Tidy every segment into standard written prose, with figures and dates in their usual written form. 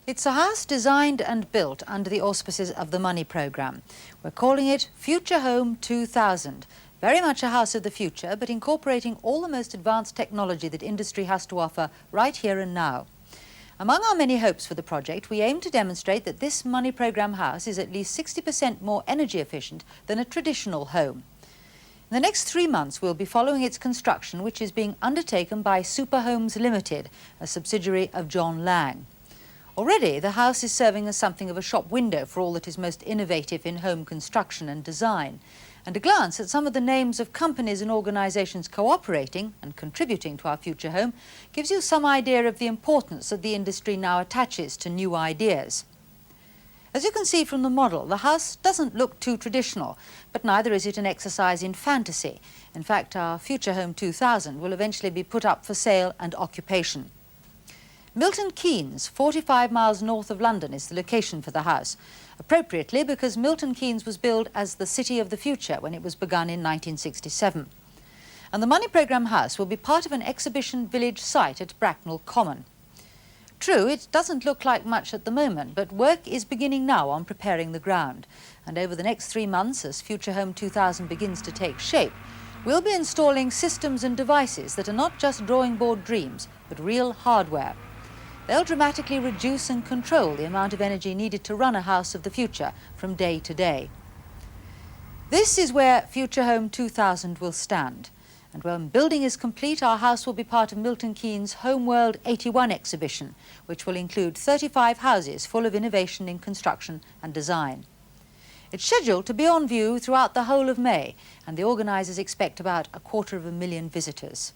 It's a house designed and built under the auspices of the Money Programme. We're calling it Futurehome 2000. Very much a house of the future, but incorporating all the most advanced technology that industry has to offer right here and now. Among our many hopes for the project, we aim to demonstrate that this Money Programme house is at least 60% more energy efficient than a traditional home. In the next 3 months, we'll be following its construction, which is being undertaken by Superhomes Limited, a subsidiary of John Lang. Already, the house is serving as something of a shop window for all that is most innovative in home construction and design. And a glance at some of the names of companies and organisations cooperating and contributing to our future home gives you some idea of the importance that the industry now attaches to new ideas. As you can see from the model, the house doesn't look too traditional, but neither is it an exercise in fantasy. In fact, our Futurehome 2000 will eventually be put up for sale and occupation. Milton Keynes, 45 miles north of London, is the location for the house, appropriately because Milton Keynes was billed as the city of the future when it was begun in 1967. And the Money Programme house will be part of an exhibition village site at Bracknell Common. True, it doesn't look like much at the moment, but work is beginning now on preparing the ground. And over the next 3 months, as Futurehome 2000 begins to take shape, we'll be installing systems and devices that are not just drawing board dreams, but real hardware. They'll dramatically reduce and control the amount of energy needed to run a house of the future from day to day. This is where Futurehome 2000 will stand. And when building is complete, our house will be part of Milton Keynes' Homeworld 81 exhibition, which will include 35 houses full of innovation in construction and design. It's scheduled to be on view throughout the whole of May, and the organisers expect about 250,000 visitors.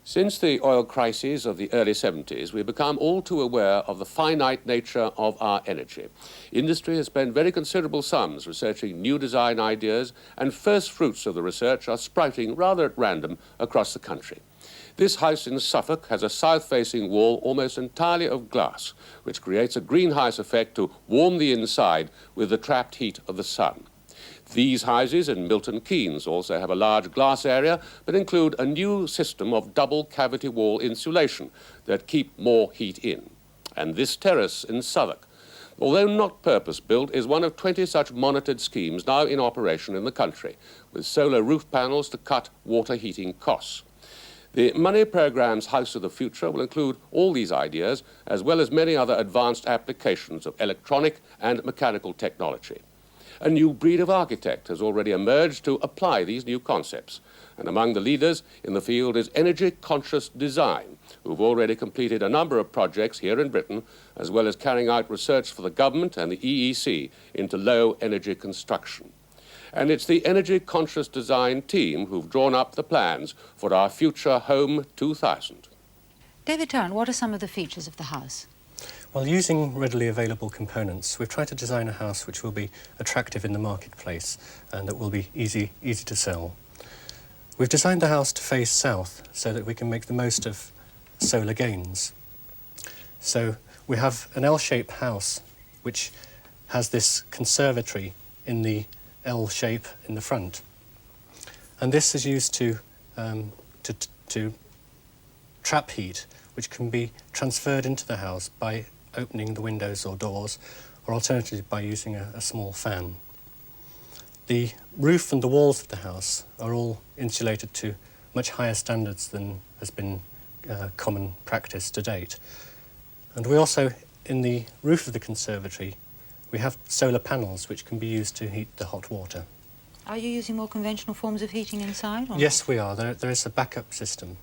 Since the oil crises of the early 70s, we've become all too aware of the finite nature of our energy. Industry has spent very considerable sums researching new design ideas, and first fruits of the research are sprouting rather at random across the country. This house in Suffolk has a south-facing wall almost entirely of glass, which creates a greenhouse effect to warm the inside with the trapped heat of the sun. These houses in Milton Keynes also have a large glass area, but include a new system of double cavity wall insulation that keep more heat in. And this terrace in Southwark, although not purpose-built, is one of 20 such monitored schemes now in operation in the country, with solar roof panels to cut water heating costs. The Money Programme's House of the Future will include all these ideas, as well as many other advanced applications of electronic and mechanical technology. A new breed of architect has already emerged to apply these new concepts, and among the leaders in the field is energy-conscious design, who've already completed a number of projects here in Britain, as well as carrying out research for the government and the EEC into low-energy construction. And it's the energy-conscious design team who've drawn up the plans for our Futurehome 2000. David Tarrant, what are some of the features of the house? Well, using readily available components, we've tried to design a house which will be attractive in the marketplace and that will be easy to sell. We've designed the house to face south so that we can make the most of solar gains. So we have an L-shaped house which has this conservatory in the L shape in the front. And this is used to trap heat, which can be transferred into the house by opening the windows or doors, or alternatively by using a small fan. The roof and the walls of the house are all insulated to much higher standards than has been common practice to date. And we also, in the roof of the conservatory, we have solar panels which can be used to heat the hot water. Are you using more conventional forms of heating inside? Or? Yes, we are. There is a backup system.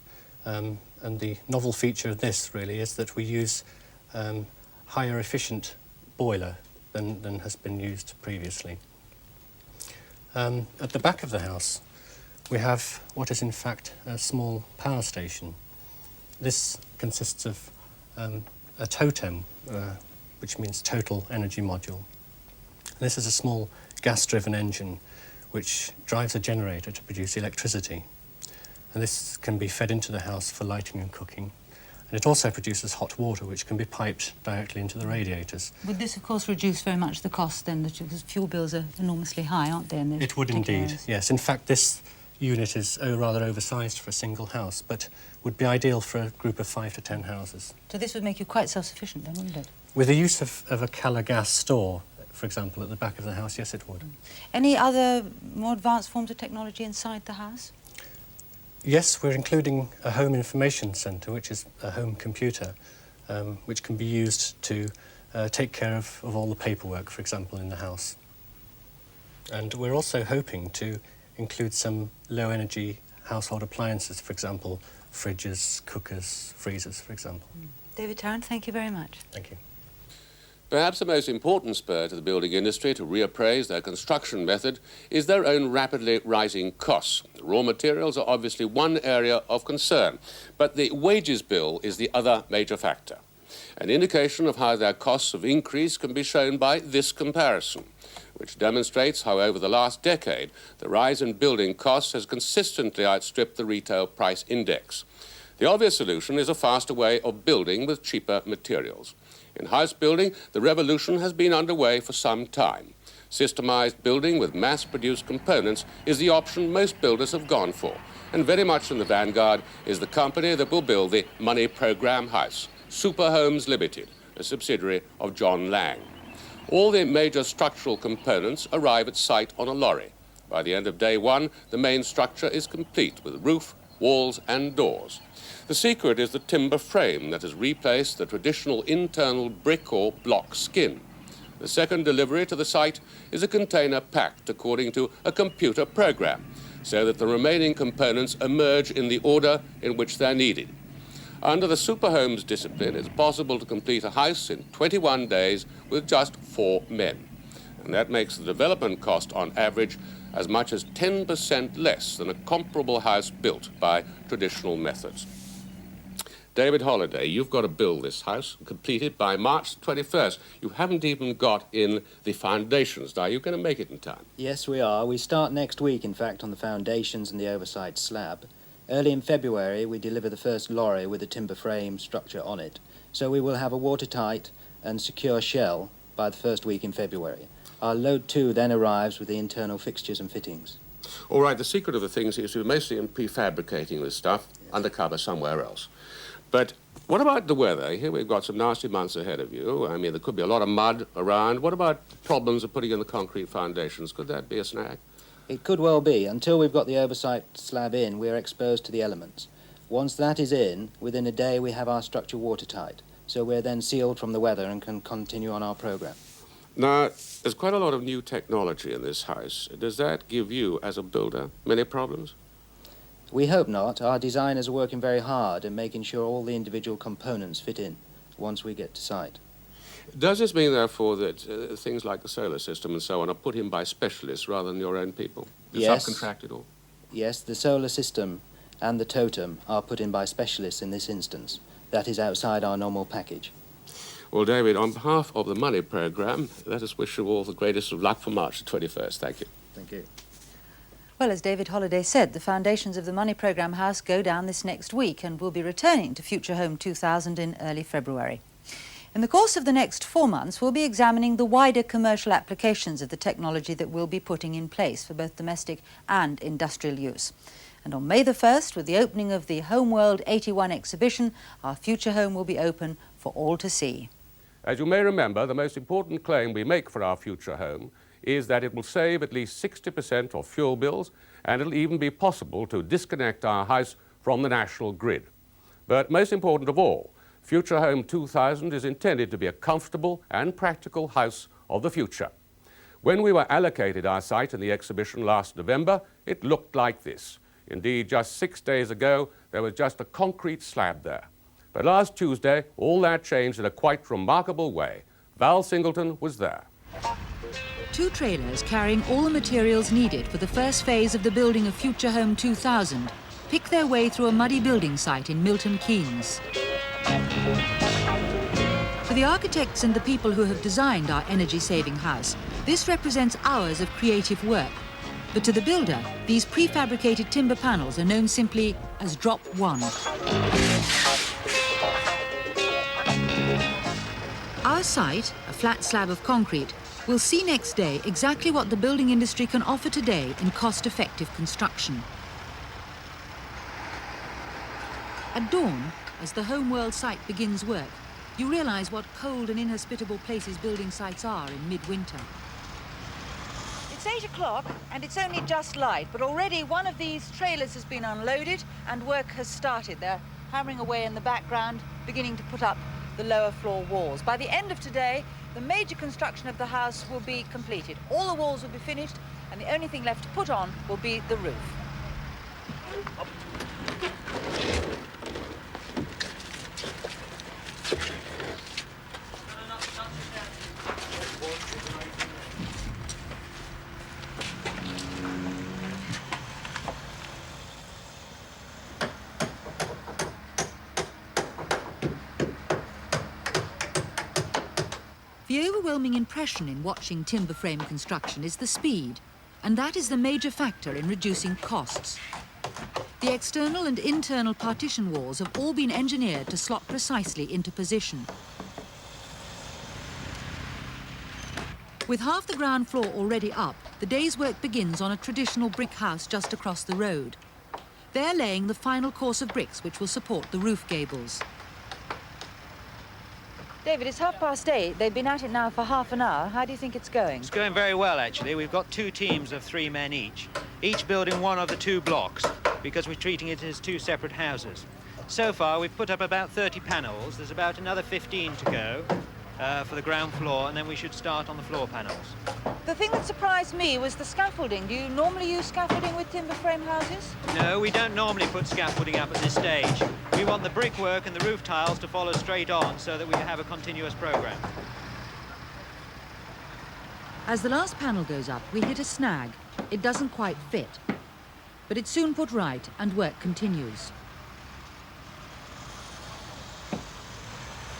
And the novel feature of this, really, is that we use higher efficient boiler than has been used previously. At the back of the house, we have what is in fact a small power station. This consists of a totem, which means total energy module. This is a small gas-driven engine which drives a generator to produce electricity. And this can be fed into the house for lighting and cooking. And it also produces hot water, which can be piped directly into the radiators. Would this, of course, reduce very much the cost then, because fuel bills are enormously high, aren't they? It would indeed, yes. In fact, this unit is rather oversized for a single house, but would be ideal for a group of 5 to 10 houses. So this would make you quite self-sufficient then, wouldn't it? With the use of a colour gas store, for example, at the back of the house, yes, it would. Any other more advanced forms of technology inside the house? Yes, we're including a home information centre, which is a home computer, which can be used to take care of all the paperwork, for example, in the house. And we're also hoping to include some low-energy household appliances, for example, fridges, cookers, freezers, for example. David Tarrant, thank you very much. Thank you. Perhaps the most important spur to the building industry to reappraise their construction method is their own rapidly rising costs. Raw materials are obviously one area of concern, but the wages bill is the other major factor. An indication of how their costs have increased can be shown by this comparison, which demonstrates how over the last decade the rise in building costs has consistently outstripped the retail price index. The obvious solution is a faster way of building with cheaper materials. In house building, the revolution has been underway for some time. Systemized building with mass-produced components is the option most builders have gone for, and very much in the vanguard is the company that will build the money program house, Superhomes Limited, a subsidiary of John Lang. All the major structural components arrive at site on a lorry. By the end of day one, the main structure is complete with roof, walls and doors. The secret is the timber frame that has replaced the traditional internal brick or block skin. The second delivery to the site is a container packed according to a computer program, so that the remaining components emerge in the order in which they're needed. Under the Superhomes discipline, it's possible to complete a house in 21 days with just 4 men. And that makes the development cost on average as much as 10% less than a comparable house built by traditional methods. David Holliday, you've got to build this house, complete it by March 21st. You haven't even got in the foundations. Are you going to make it in time? Yes, we are. We start next week, in fact, on the foundations and the oversight slab. Early in February, we deliver the first lorry with a timber frame structure on it. So we will have a watertight and secure shell by the first week in February. Our load 2 then arrives with the internal fixtures and fittings. All right, the secret of the thing is to mostly in prefabricating this stuff undercover somewhere else. But what about the weather? Here we've got some nasty months ahead of you. I mean, there could be a lot of mud around. What about problems of putting in the concrete foundations? Could that be a snag? It could well be. Until we've got the oversight slab in, we are exposed to the elements. Once that is in, within a day we have our structure watertight. So we're then sealed from the weather and can continue on our program. Now, there's quite a lot of new technology in this house. Does that give you, as a builder, many problems? We hope not. Our designers are working very hard and making sure all the individual components fit in once we get to site. Does this mean, therefore, that things like the solar system and so on are put in by specialists rather than your own people? Yes. Subcontracted all? Yes, the solar system and the totem are put in by specialists in this instance. That is outside our normal package. Well, David, on behalf of the Money Programme, let us wish you all the greatest of luck for March the 21st. Thank you. Thank you. Well, as David Holliday said, the foundations of the Money Programme house go down this next week and will be returning to Futurehome 2000 in early February. In the course of the next 4 months, we'll be examining the wider commercial applications of the technology that we'll be putting in place for both domestic and industrial use. And on May the 1st, with the opening of the Homeworld 81 exhibition, our future home will be open for all to see. As you may remember, the most important claim we make for our future home is that it will save at least 60% of fuel bills, and it'll even be possible to disconnect our house from the national grid. But most important of all, Futurehome 2000 is intended to be a comfortable and practical house of the future. When we were allocated our site in the exhibition last November, it looked like this. Indeed, just 6 days ago, there was just a concrete slab there. But last Tuesday, all that changed in a quite remarkable way. Val Singleton was there. 2 trailers carrying all the materials needed for the first phase of the building of Futurehome 2000 pick their way through a muddy building site in Milton, Keynes. For the architects and the people who have designed our energy-saving house, this represents hours of creative work. But to the builder, these prefabricated timber panels are known simply as drop 1. Our site, a flat slab of concrete, will see next day exactly what the building industry can offer today in cost-effective construction. At dawn, as the Homeworld site begins work, you realise what cold and inhospitable places building sites are in midwinter. It's 8 o'clock and it's only just light, but already one of these trailers has been unloaded and work has started. They're hammering away in the background, beginning to put up the lower floor walls. By the end of today, the major construction of the house will be completed. All the walls will be finished, and the only thing left to put on will be the roof. The overwhelming impression in watching timber frame construction is the speed, and that is the major factor in reducing costs. The external and internal partition walls have all been engineered to slot precisely into position. With half the ground floor already up, the day's work begins on a traditional brick house just across the road. They're laying the final course of bricks which will support the roof gables. David, it's 8:30. They've been at it now for half an hour. How do you think it's going? It's going very well, actually. We've got 2 teams of 3 men each building one of the 2 blocks, because we're treating it as 2 separate houses. So far, we've put up about 30 panels. There's about another 15 to go for the ground floor, and then we should start on the floor panels. The thing that surprised me was the scaffolding. Do you normally use scaffolding with timber frame houses? No, we don't normally put scaffolding up at this stage. We want the brickwork and the roof tiles to follow straight on so that we have a continuous program. As the last panel goes up, we hit a snag. It doesn't quite fit. But it's soon put right and work continues.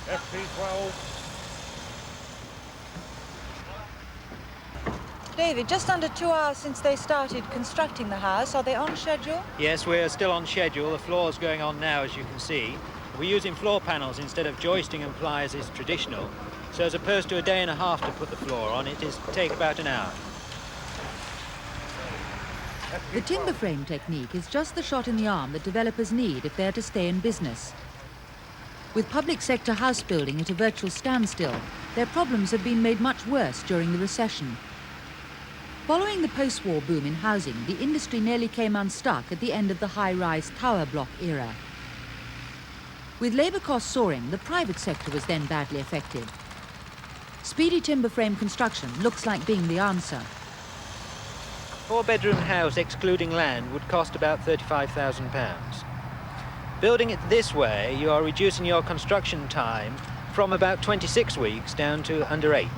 FP12. David, just under 2 hours since they started constructing the house. Are they on schedule? Yes, we're still on schedule. The floor's going on now, as you can see. We're using floor panels instead of joisting and pliers as traditional. So as opposed to a day and a half to put the floor on, it is take about an hour. The timber frame technique is just the shot in the arm that developers need if they're to stay in business. With public sector house building at a virtual standstill, their problems have been made much worse during the recession. Following the post-war boom in housing, the industry nearly came unstuck at the end of the high-rise tower block era. With labour costs soaring, the private sector was then badly affected. Speedy timber frame construction looks like being the answer. 4-bedroom house, excluding land, would cost about £35,000. Building it this way, you are reducing your construction time from about 26 weeks down to under 8.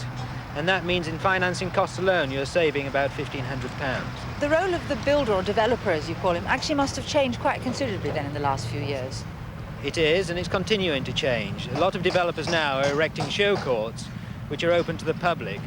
And that means in financing costs alone, you're saving about £1,500. The role of the builder or developer, as you call him, actually must have changed quite considerably then in the last few years. It is, and it's continuing to change. A lot of developers now are erecting show courts, which are open to the public.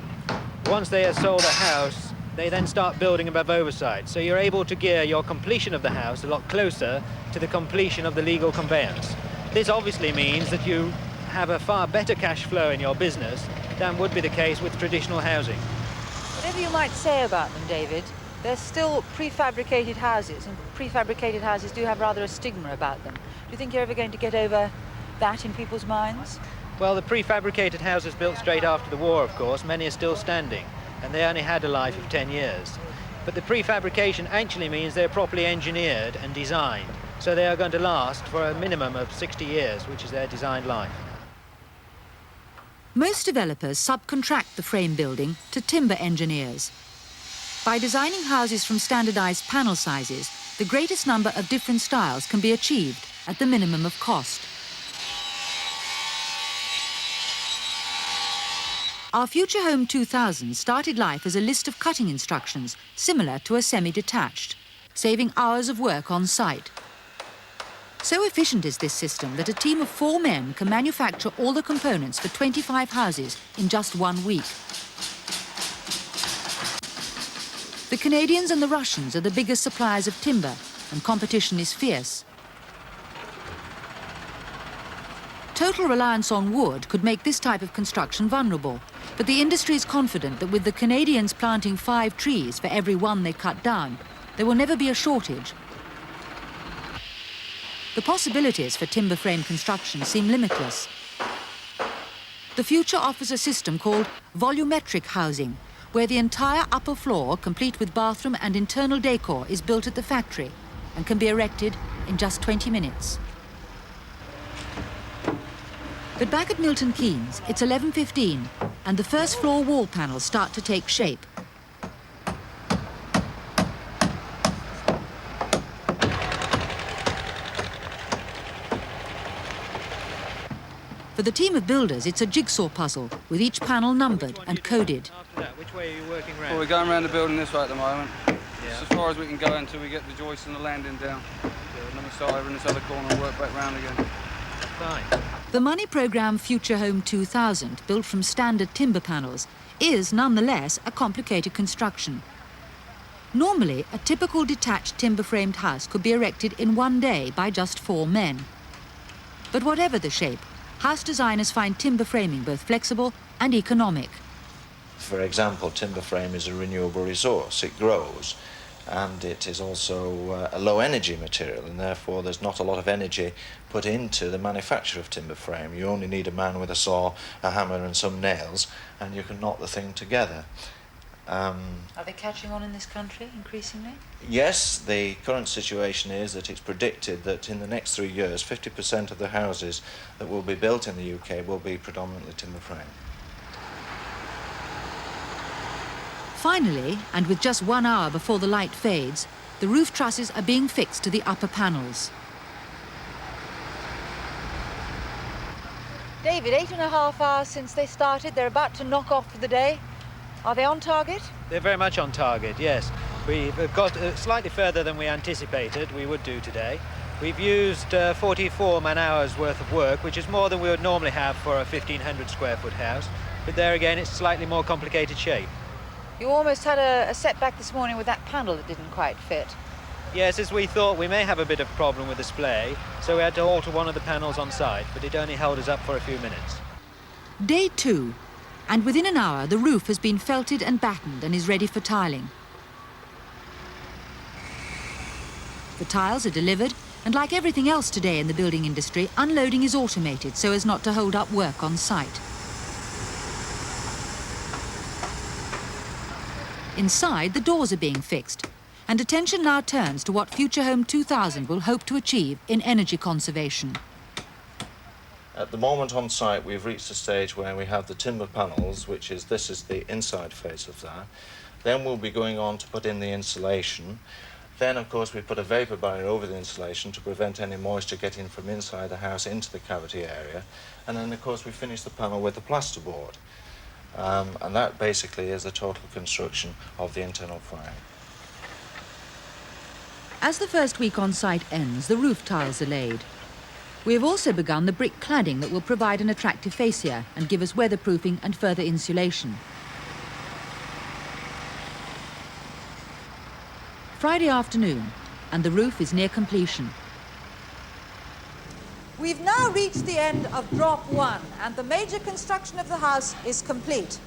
Once they have sold a house, they then start building above oversight. So you're able to gear your completion of the house a lot closer to the completion of the legal conveyance. This obviously means that you have a far better cash flow in your business than would be the case with traditional housing. Whatever you might say about them, David, they're still prefabricated houses, and prefabricated houses do have rather a stigma about them. Do you think you're ever going to get over that in people's minds? Well, the prefabricated houses built straight after the war, of course, many are still standing, and they only had a life of 10 years. But the prefabrication actually means they're properly engineered and designed, so they are going to last for a minimum of 60 years, which is their designed life. Most developers subcontract the frame building to timber engineers. By designing houses from standardized panel sizes, the greatest number of different styles can be achieved at the minimum of cost. Our Futurehome 2000 started life as a list of cutting instructions similar to a semi-detached, saving hours of work on site. So efficient is this system that a team of 4 men can manufacture all the components for 25 houses in just 1 week. The Canadians and the Russians are the biggest suppliers of timber, and competition is fierce. Total reliance on wood could make this type of construction vulnerable, but the industry is confident that with the Canadians planting 5 trees for every 1 they cut down, there will never be a shortage. the possibilities for timber frame construction seem limitless. The future offers a system called volumetric housing, where the entire upper floor, complete with bathroom and internal decor, is built at the factory and can be erected in just 20 minutes. But back at Milton Keynes, it's 11:15, and the first floor wall panels start to take shape. For the team of builders, it's a jigsaw puzzle, with each panel numbered and coded. After that, which way are you working around? Well, we're going around the building this way at the moment. Yeah. It's as far as we can go until we get the joists and the landing down. And then we start over in this other corner and work back round again. Fine. The money programme Futurehome 2000, built from standard timber panels, is nonetheless a complicated construction. Normally, a typical detached timber-framed house could be erected in one day by just 4 men. But whatever the shape, house designers find timber framing both flexible and economic. For example, timber frame is a renewable resource. It grows, and it is also a low energy material, and therefore there's not a lot of energy put into the manufacture of timber frame. You only need a man with a saw, a hammer and some nails, and you can knock the thing together. Are they catching on in this country increasingly? Yes, the current situation is that it's predicted that in the next 3 years 50% of the houses that will be built in the UK will be predominantly timber frame. Finally, and with just 1 hour before the light fades, the roof trusses are being fixed to the upper panels. David, 8.5 hours since they started. They're about to knock off for the day. Are they on target? They're very much on target, yes. We've got slightly further than we anticipated we would do today. We've used 44 man-hours worth of work, which is more than we would normally have for a 1,500 square foot house. But there again, it's slightly more complicated shape. You almost had a setback this morning with that panel that didn't quite fit. Yes, as we thought, we may have a bit of problem with the splay, so we had to alter one of the panels on site, but it only held us up for a few minutes. Day 2, and within an hour the roof has been felted and battened and is ready for tiling. The tiles are delivered, and like everything else today in the building industry, unloading is automated so as not to hold up work on site. Inside, the doors are being fixed, and attention now turns to what Futurehome 2000 will hope to achieve in energy conservation. At the moment on site we've reached a stage where we have the timber panels, which is, this is the inside face of that. Then we'll be going on to put in the insulation. Then of course we put a vapour barrier over the insulation to prevent any moisture getting from inside the house into the cavity area. And then of course we finish the panel with the plasterboard. And that basically is the total construction of the internal frame. As the first week on site ends, the roof tiles are laid. We have also begun the brick cladding that will provide an attractive fascia and give us weatherproofing and further insulation. Friday afternoon, and the roof is near completion. We've now reached the end of drop 1, and the major construction of the house is complete.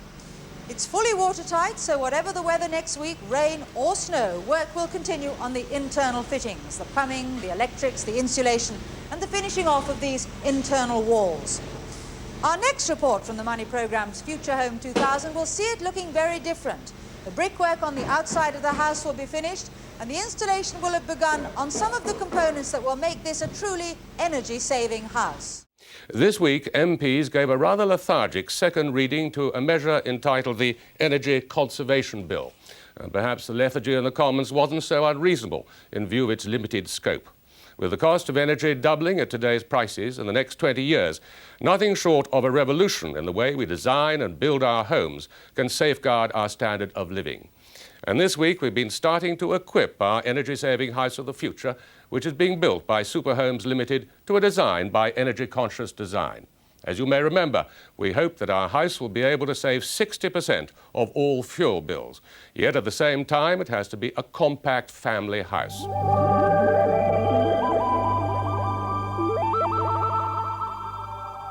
It's fully watertight, so whatever the weather next week, rain or snow, work will continue on the internal fittings, the plumbing, the electrics, the insulation, and the finishing off of these internal walls. Our next report from the Money Programme's Futurehome 2000 will see it looking very different. The brickwork on the outside of the house will be finished, and the installation will have begun on some of the components that will make this a truly energy-saving house. This week, MPs gave a rather lethargic second reading to a measure entitled the Energy Conservation Bill. And perhaps the lethargy in the Commons wasn't so unreasonable in view of its limited scope. With the cost of energy doubling at today's prices in the next 20 years, nothing short of a revolution in the way we design and build our homes can safeguard our standard of living. And this week we've been starting to equip our energy-saving house of the future, which is being built by Superhomes Limited, to a design by energy-conscious design. As you may remember, we hope that our house will be able to save 60% of all fuel bills. Yet at the same time, it has to be a compact family house.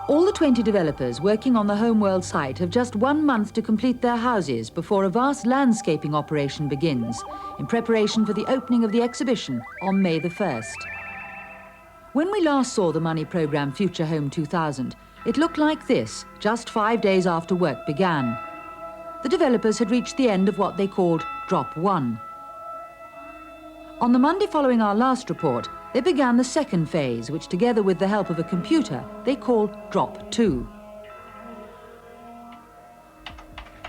All the 20 developers working on the Homeworld site have just 1 month to complete their houses before a vast landscaping operation begins in preparation for the opening of the exhibition on May the 1st. When we last saw the money programme Futurehome 2000, it looked like this, just 5 days after work began. The developers had reached the end of what they called Drop 1. On the Monday following our last report, they began the second phase, which together with the help of a computer, they called Drop 2.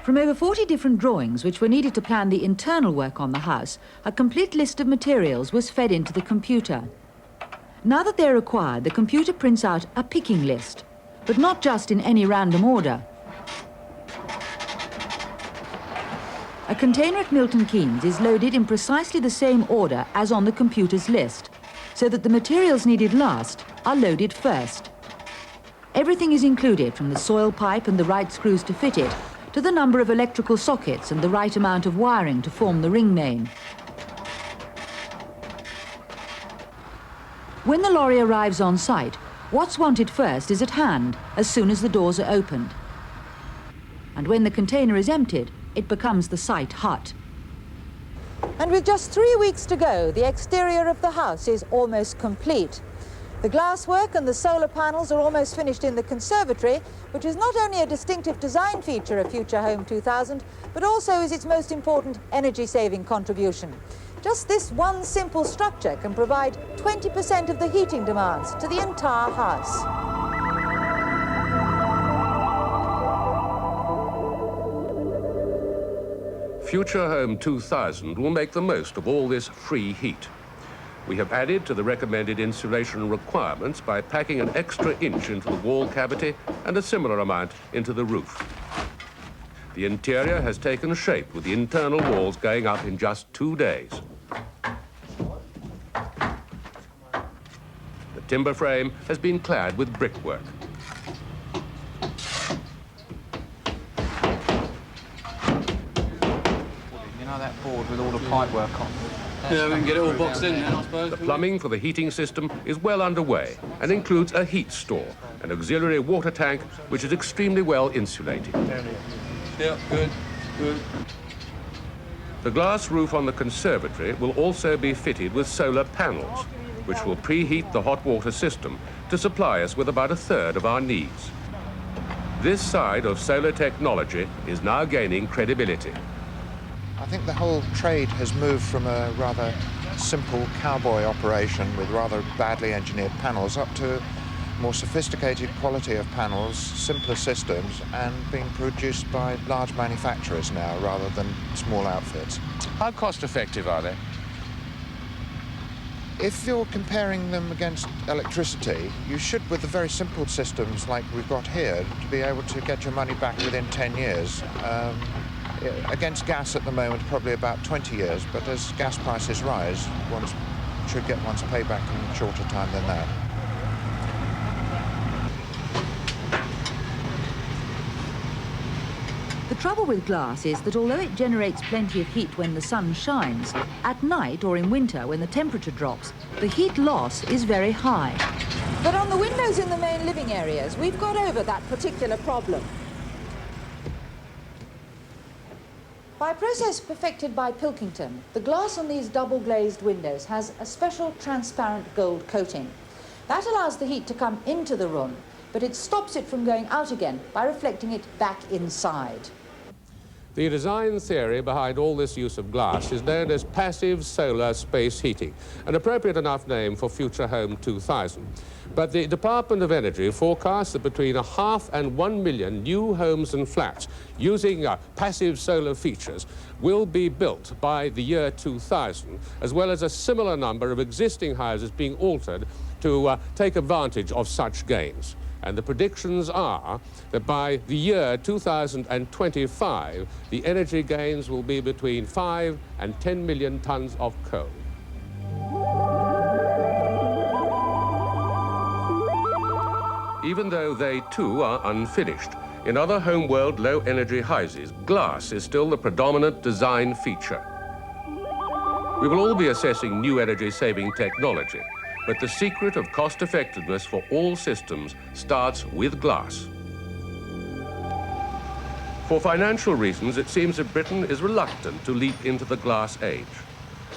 From over 40 different drawings which were needed to plan the internal work on the house, a complete list of materials was fed into the computer. Now that they're required, the computer prints out a picking list, but not just in any random order. A container at Milton Keynes is loaded in precisely the same order as on the computer's list, so that the materials needed last are loaded first. Everything is included, from the soil pipe and the right screws to fit it, to the number of electrical sockets and the right amount of wiring to form the ring main. When the lorry arrives on site, what's wanted first is at hand as soon as the doors are opened. And when the container is emptied, it becomes the site hut. And with just 3 weeks to go, the exterior of the house is almost complete. The glasswork and the solar panels are almost finished in the conservatory, which is not only a distinctive design feature of Futurehome 2000, but also is its most important energy-saving contribution. Just this one simple structure can provide 20% of the heating demands to the entire house. Futurehome 2000 will make the most of all this free heat. We have added to the recommended insulation requirements by packing an extra inch into the wall cavity and a similar amount into the roof. The interior has taken shape with the internal walls going up in just 2 days. The timber frame has been clad with brickwork. You know that board with all the pipe work on? Yeah, we can get it all boxed in then, I suppose. The plumbing for the heating system is well underway and includes a heat store, an auxiliary water tank, which is extremely well insulated. Yeah, good, good. The glass roof on the conservatory will also be fitted with solar panels, which will preheat the hot water system to supply us with about 1/3 of our needs. This side of solar technology is now gaining credibility. I think the whole trade has moved from a rather simple cowboy operation with rather badly engineered panels up to more sophisticated quality of panels, simpler systems, and being produced by large manufacturers now rather than small outfits. How cost effective are they? If you're comparing them against electricity, you should, with the very simple systems like we've got here, to be able to get your money back within 10 years. Against gas at the moment, probably about 20 years, but as gas prices rise, one should get one's payback in shorter time than that. The trouble with glass is that although it generates plenty of heat when the sun shines, at night or in winter when the temperature drops, the heat loss is very high. But on the windows in the main living areas, we've got over that particular problem. By a process perfected by Pilkington, the glass on these double-glazed windows has a special transparent gold coating. That allows the heat to come into the room, but it stops it from going out again by reflecting it back inside. The design theory behind all this use of glass is known as passive solar space heating, an appropriate enough name for Futurehome 2000. But the Department of Energy forecasts that between 500,000 and 1 million new homes and flats using passive solar features will be built by the year 2000, as well as a similar number of existing houses being altered to take advantage of such gains. And the predictions are that by the year 2025, the energy gains will be between 5 and 10 million tons of coal. Even though they too are unfinished, in other homeworld low-energy houses, glass is still the predominant design feature. We will all be assessing new energy-saving technology, but the secret of cost-effectiveness for all systems starts with glass. For financial reasons, it seems that Britain is reluctant to leap into the glass age.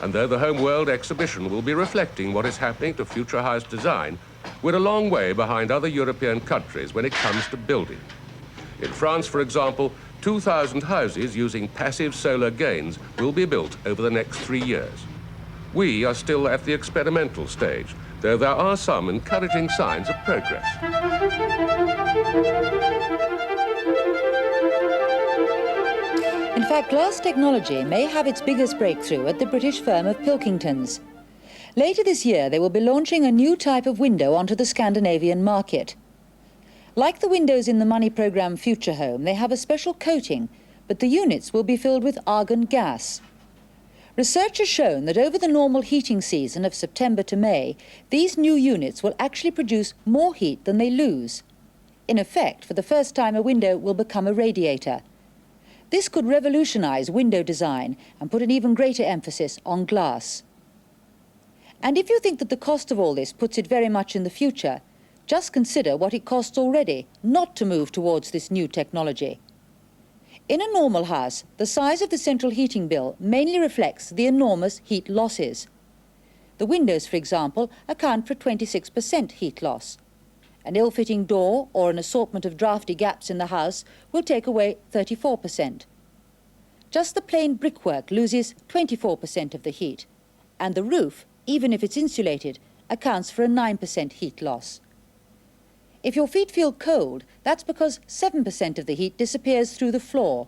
And though the Home World exhibition will be reflecting what is happening to future house design, we're a long way behind other European countries when it comes to building. In France, for example, 2,000 houses using passive solar gains will be built over the next 3 years. We are still at the experimental stage, though there are some encouraging signs of progress. In fact, glass technology may have its biggest breakthrough at the British firm of Pilkingtons. Later this year, they will be launching a new type of window onto the Scandinavian market. Like the windows in the money programme Futurehome, they have a special coating, but the units will be filled with argon gas. Research has shown that over the normal heating season of September to May, these new units will actually produce more heat than they lose. In effect, for the first time, a window will become a radiator. This could revolutionise window design and put an even greater emphasis on glass. And if you think that the cost of all this puts it very much in the future, just consider what it costs already not to move towards this new technology. In a normal house, the size of the central heating bill mainly reflects the enormous heat losses. The windows, for example, account for 26% heat loss. An ill-fitting door or an assortment of drafty gaps in the house will take away 34%. Just the plain brickwork loses 24% of the heat, and the roof, even if it's insulated, accounts for a 9% heat loss. If your feet feel cold, that's because 7% of the heat disappears through the floor.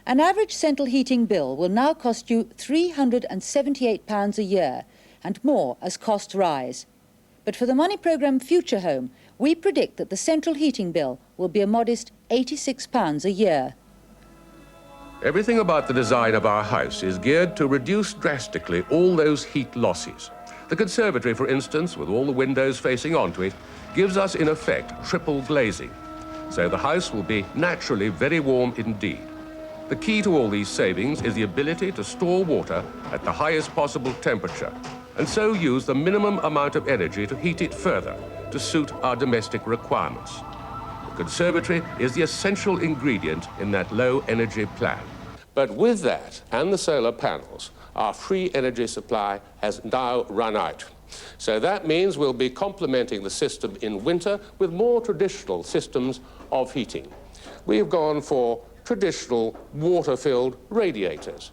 An average central heating bill will now cost you £378 a year, and more as costs rise. But for the money programme Futurehome, we predict that the central heating bill will be a modest £86 a year. Everything about the design of our house is geared to reduce drastically all those heat losses. The conservatory, for instance, with all the windows facing onto it, gives us, in effect, triple glazing. So the house will be naturally very warm indeed. The key to all these savings is the ability to store water at the highest possible temperature, and so use the minimum amount of energy to heat it further, to suit our domestic requirements. The conservatory is the essential ingredient in that low-energy plan. But with that, and the solar panels, our free energy supply has now run out. So that means we'll be complementing the system in winter with more traditional systems of heating. We've gone for traditional water-filled radiators.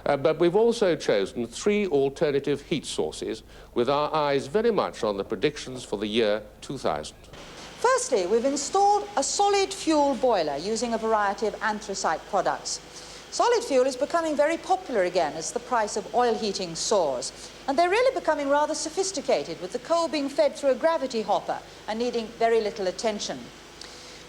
But we've also chosen 3 alternative heat sources with our eyes very much on the predictions for the year 2000. Firstly, we've installed a solid fuel boiler using a variety of anthracite products. Solid fuel is becoming very popular again as the price of oil heating soars. And they're really becoming rather sophisticated, with the coal being fed through a gravity hopper and needing very little attention.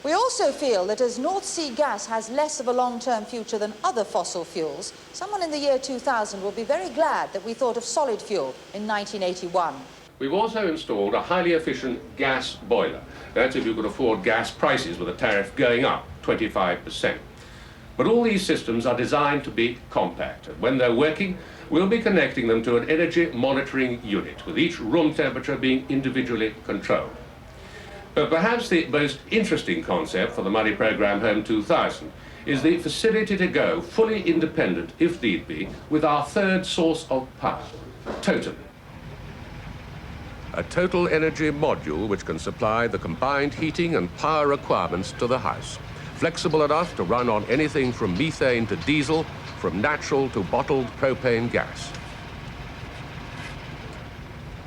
We also feel that as North Sea gas has less of a long-term future than other fossil fuels, someone in the year 2000 will be very glad that we thought of solid fuel in 1981. We've also installed a highly efficient gas boiler. That's if you could afford gas prices with a tariff going up 25%. But all these systems are designed to be compact, and when they're working, we'll be connecting them to an energy monitoring unit, with each room temperature being individually controlled. But perhaps the most interesting concept for the money programme Home 2000 is the facility to go fully independent, if need be, with our third source of power, totem. A total energy module which can supply the combined heating and power requirements to the house. Flexible enough to run on anything from methane to diesel, from natural to bottled propane gas.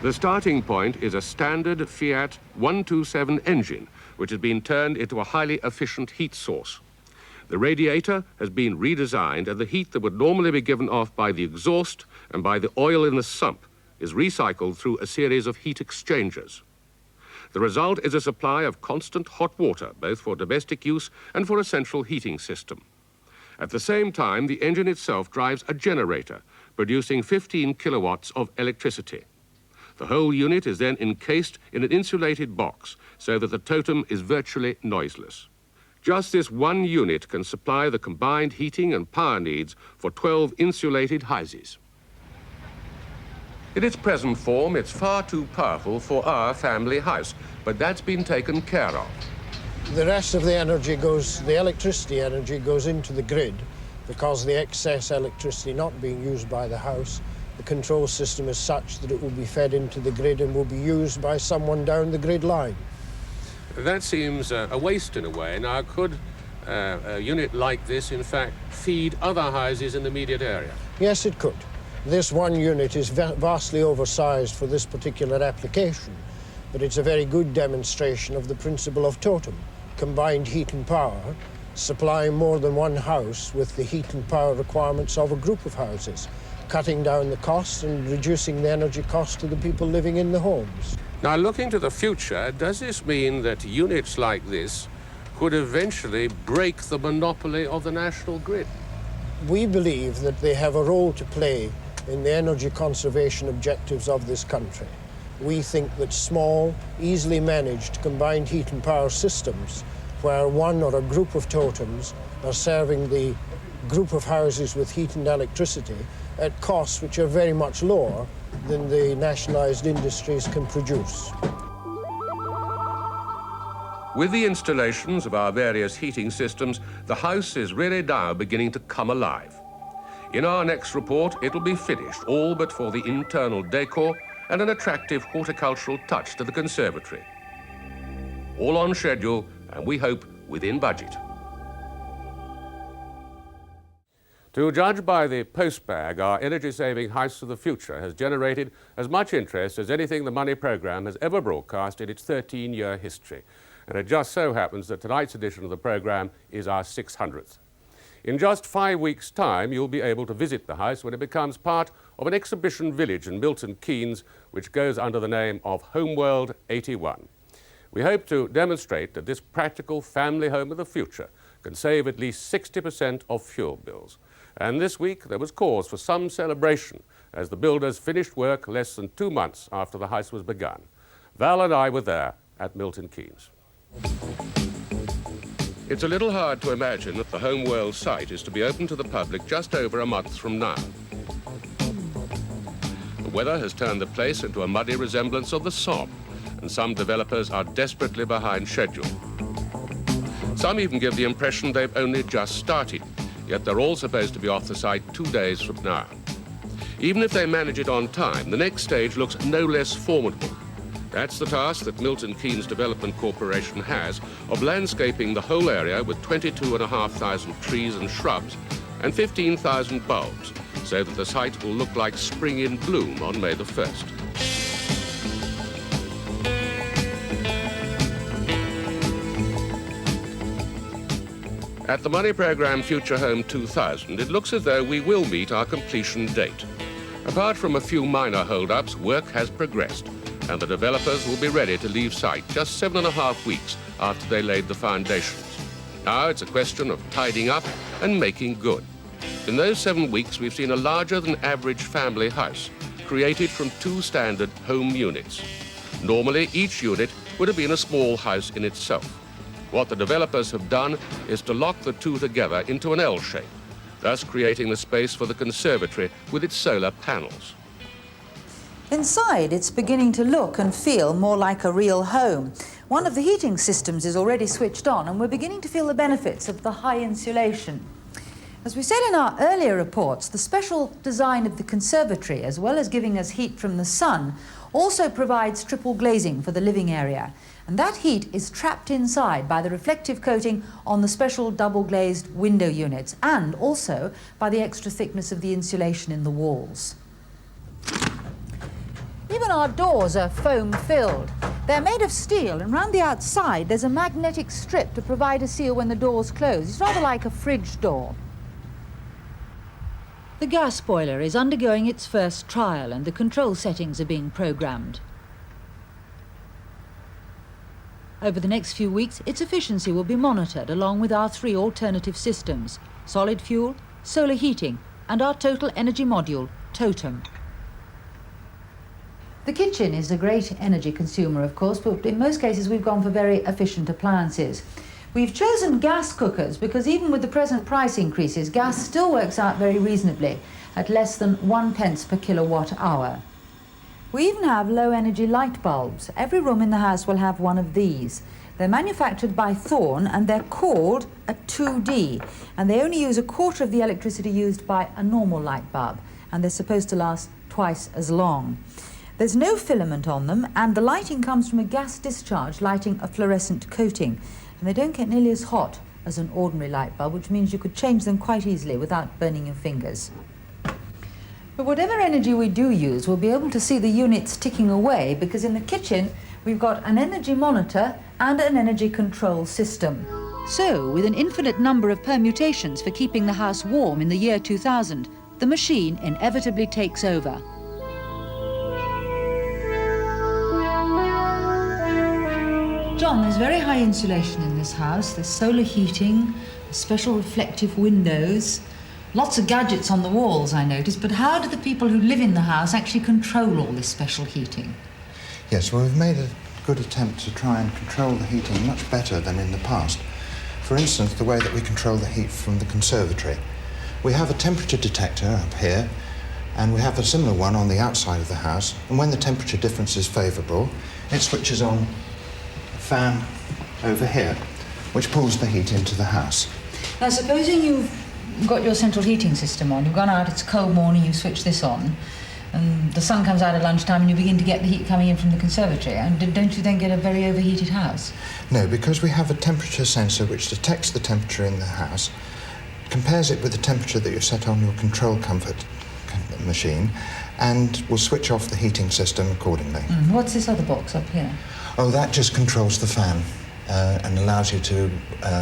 The starting point is a standard Fiat 127 engine, which has been turned into a highly efficient heat source. The radiator has been redesigned, and the heat that would normally be given off by the exhaust and by the oil in the sump is recycled through a series of heat exchangers. The result is a supply of constant hot water, both for domestic use and for a central heating system. At the same time, the engine itself drives a generator, producing 15 kilowatts of electricity. The whole unit is then encased in an insulated box, so that the totem is virtually noiseless. Just this one unit can supply the combined heating and power needs for 12 insulated houses. In its present form, it's far too powerful for our family house, but that's been taken care of. The rest of the energy goes, the electricity energy goes into the grid, because the excess electricity not being used by the house the control system is such that it will be fed into the grid and will be used by someone down the grid line. That seems a waste in a way. Now, could a unit like this, in fact, feed other houses in the immediate area? Yes, it could. This one unit is vastly oversized for this particular application, but it's a very good demonstration of the principle of totem, combined heat and power, supplying more than one house with the heat and power requirements of a group of houses, cutting down the cost and reducing the energy cost to the people living in the homes. Now, looking to the future, does this mean that units like this could eventually break the monopoly of the national grid? We believe that they have a role to play in the energy conservation objectives of this country. We think that small, easily managed combined heat and power systems, where one or a group of totems are serving the group of houses with heat and electricity at costs which are very much lower than the nationalised industries can produce. With the installations of our various heating systems, the house is really now beginning to come alive. In our next report, it'll be finished, all but for the internal decor and an attractive horticultural touch to the conservatory. All on schedule, and we hope within budget. To judge by the postbag, our energy-saving House of the Future has generated as much interest as anything the Money programme has ever broadcast in its 13-year history. And it just so happens that tonight's edition of the programme is our 600th. In just 5 weeks' time, you'll be able to visit the house when it becomes part of an exhibition village in Milton, Keynes, which goes under the name of Homeworld 81. We hope to demonstrate that this practical family home of the future can save at least 60% of fuel bills. And this week there was cause for some celebration as the builders finished work less than 2 months after the house was begun. Val and I were there at Milton Keynes. It's a little hard to imagine that the Homeworld site is to be open to the public just over a month from now. The weather has turned the place into a muddy resemblance of the Somme, and some developers are desperately behind schedule. Some even give the impression they've only just started, yet they're all supposed to be off the site 2 days from now. Even if they manage it on time, the next stage looks no less formidable. That's the task that Milton Keynes Development Corporation has of landscaping the whole area with 22,500 trees and shrubs and 15,000 bulbs, so that the site will look like spring in bloom on May the 1st. At the Money programme Futurehome 2000, it looks as though we will meet our completion date. Apart from a few minor hold-ups, work has progressed, and the developers will be ready to leave site just 7.5 weeks after they laid the foundations. Now it's a question of tidying up and making good. In those 7 weeks, we've seen a larger than average family house, created from 2 standard home units. Normally, each unit would have been a small house in itself. What the developers have done is to lock the 2 together into an L shape, thus creating the space for the conservatory with its solar panels. Inside, it's beginning to look and feel more like a real home. One of the heating systems is already switched on, and we're beginning to feel the benefits of the high insulation. As we said in our earlier reports, the special design of the conservatory, as well as giving us heat from the sun, also provides triple glazing for the living area. And that heat is trapped inside by the reflective coating on the special double-glazed window units, and also by the extra thickness of the insulation in the walls. Even our doors are foam-filled. They're made of steel, and round the outside there's a magnetic strip to provide a seal when the doors close. It's rather like a fridge door. The gas boiler is undergoing its first trial, and the control settings are being programmed. Over the next few weeks, its efficiency will be monitored along with our 3 alternative systems: solid fuel, solar heating, and our total energy module, Totem. The kitchen is a great energy consumer, of course, but in most cases we've gone for very efficient appliances. We've chosen gas cookers because even with the present price increases, gas still works out very reasonably at less than 1 pence per kilowatt hour. We even have low-energy light bulbs. Every room in the house will have one of these. They're manufactured by Thorn, and they're called a 2D, and they only use 1/4 of the electricity used by a normal light bulb, and they're supposed to last twice as long. There's no filament on them, and the lighting comes from a gas discharge lighting a fluorescent coating, and they don't get nearly as hot as an ordinary light bulb, which means you could change them quite easily without burning your fingers. But whatever energy we do use, we'll be able to see the units ticking away, because in the kitchen we've got an energy monitor and an energy control system. So, with an infinite number of permutations for keeping the house warm in the year 2000, the machine inevitably takes over. John, there's very high insulation in this house. There's solar heating, special reflective windows, lots of gadgets on the walls, I noticed, but how do the people who live in the house actually control all this special heating? Yes, well, we've made a good attempt to try and control the heating much better than in the past. For instance, the way that we control the heat from the conservatory. We have a temperature detector up here, and we have a similar one on the outside of the house, and when the temperature difference is favourable, it switches on a fan over here, which pulls the heat into the house. Now, supposing you've got your central heating system on, you've gone out, it's a cold morning, you switch this on, and the sun comes out at lunchtime and you begin to get the heat coming in from the conservatory, and don't you then get a very overheated house? No, because we have a temperature sensor which detects the temperature in the house, compares it with the temperature that you set on your control comfort machine, and will switch off the heating system accordingly. What's this other box up here? Oh, that just controls the fan and allows you to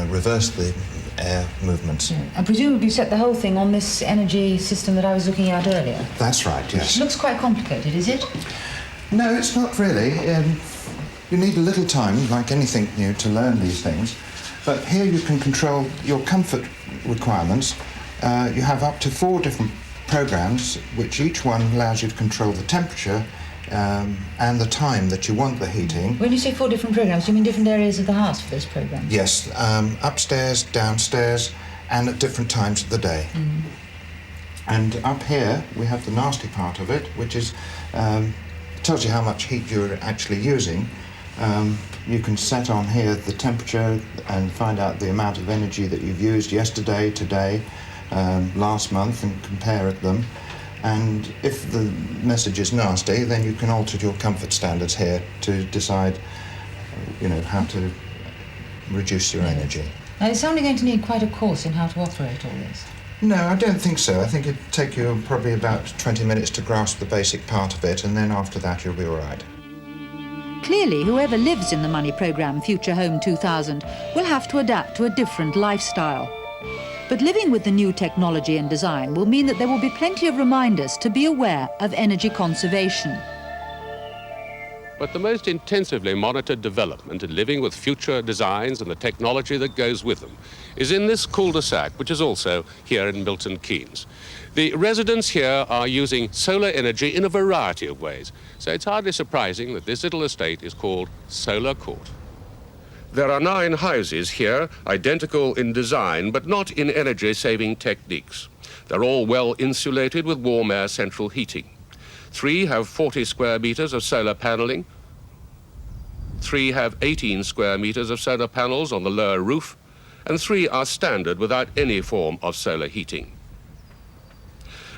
reverse the air movements. Yeah. And presumably you set the whole thing on this energy system that I was looking at earlier. That's right, yes. It looks quite complicated, is it? No, it's not really. You need a little time, like anything new, to learn these things. But here you can control your comfort requirements. You have up to 4 different programs, which each one allows you to control the temperature and the time that you want the heating. When you say 4 different programs, do you mean different areas of the house for those programs? Yes, upstairs, downstairs, and at different times of the day. And up here we have the nasty part of it, which is tells you how much heat you're actually using. You can set on here the temperature and find out the amount of energy that you've used yesterday, today, last month, and compare them. And if the message is nasty, then you can alter your comfort standards here to decide, how to reduce your energy. Now, it's only going to need quite a course in how to operate all this. No, I don't think so. I think it'd take you probably about 20 minutes to grasp the basic part of it, and then after that you'll be all right. Clearly, whoever lives in the money programme Futurehome 2000 will have to adapt to a different lifestyle. But living with the new technology and design will mean that there will be plenty of reminders to be aware of energy conservation. But the most intensively monitored development in living with future designs and the technology that goes with them is in this cul-de-sac, which is also here in Milton Keynes. The residents here are using solar energy in a variety of ways, so it's hardly surprising that this little estate is called Solar Court. There are 9 houses here, identical in design, but not in energy-saving techniques. They're all well insulated with warm air central heating. 3 have 40 square meters of solar paneling. 3 have 18 square meters of solar panels on the lower roof, and 3 are standard without any form of solar heating.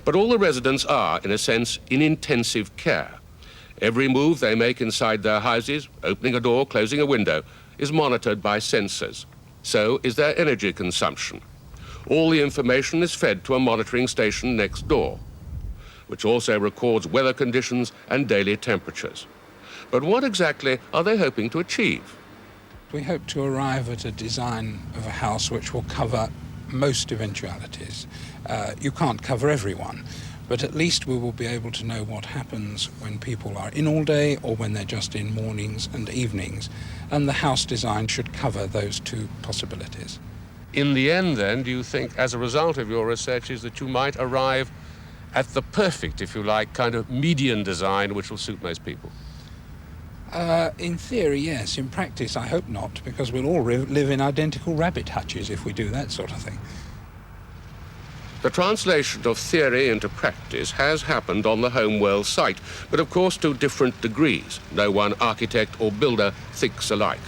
But all the residents are, in a sense, in intensive care. Every move they make inside their houses, opening a door, closing a window, is monitored by sensors. So is their energy consumption. All the information is fed to a monitoring station next door, which also records weather conditions and daily temperatures. But what exactly are they hoping to achieve? We hope to arrive at a design of a house which will cover most eventualities. You can't cover everyone, but at least we will be able to know what happens when people are in all day or when they're just in mornings and evenings, and the house design should cover those 2 possibilities. In the end, then, do you think, as a result of your researches, that you might arrive at the perfect, if you like, kind of median design which will suit most people? In theory, yes. In practice, I hope not, because we'll all live in identical rabbit hutches if we do that sort of thing. The translation of theory into practice has happened on the Homeworld site, but of course to different degrees. No one architect or builder thinks alike.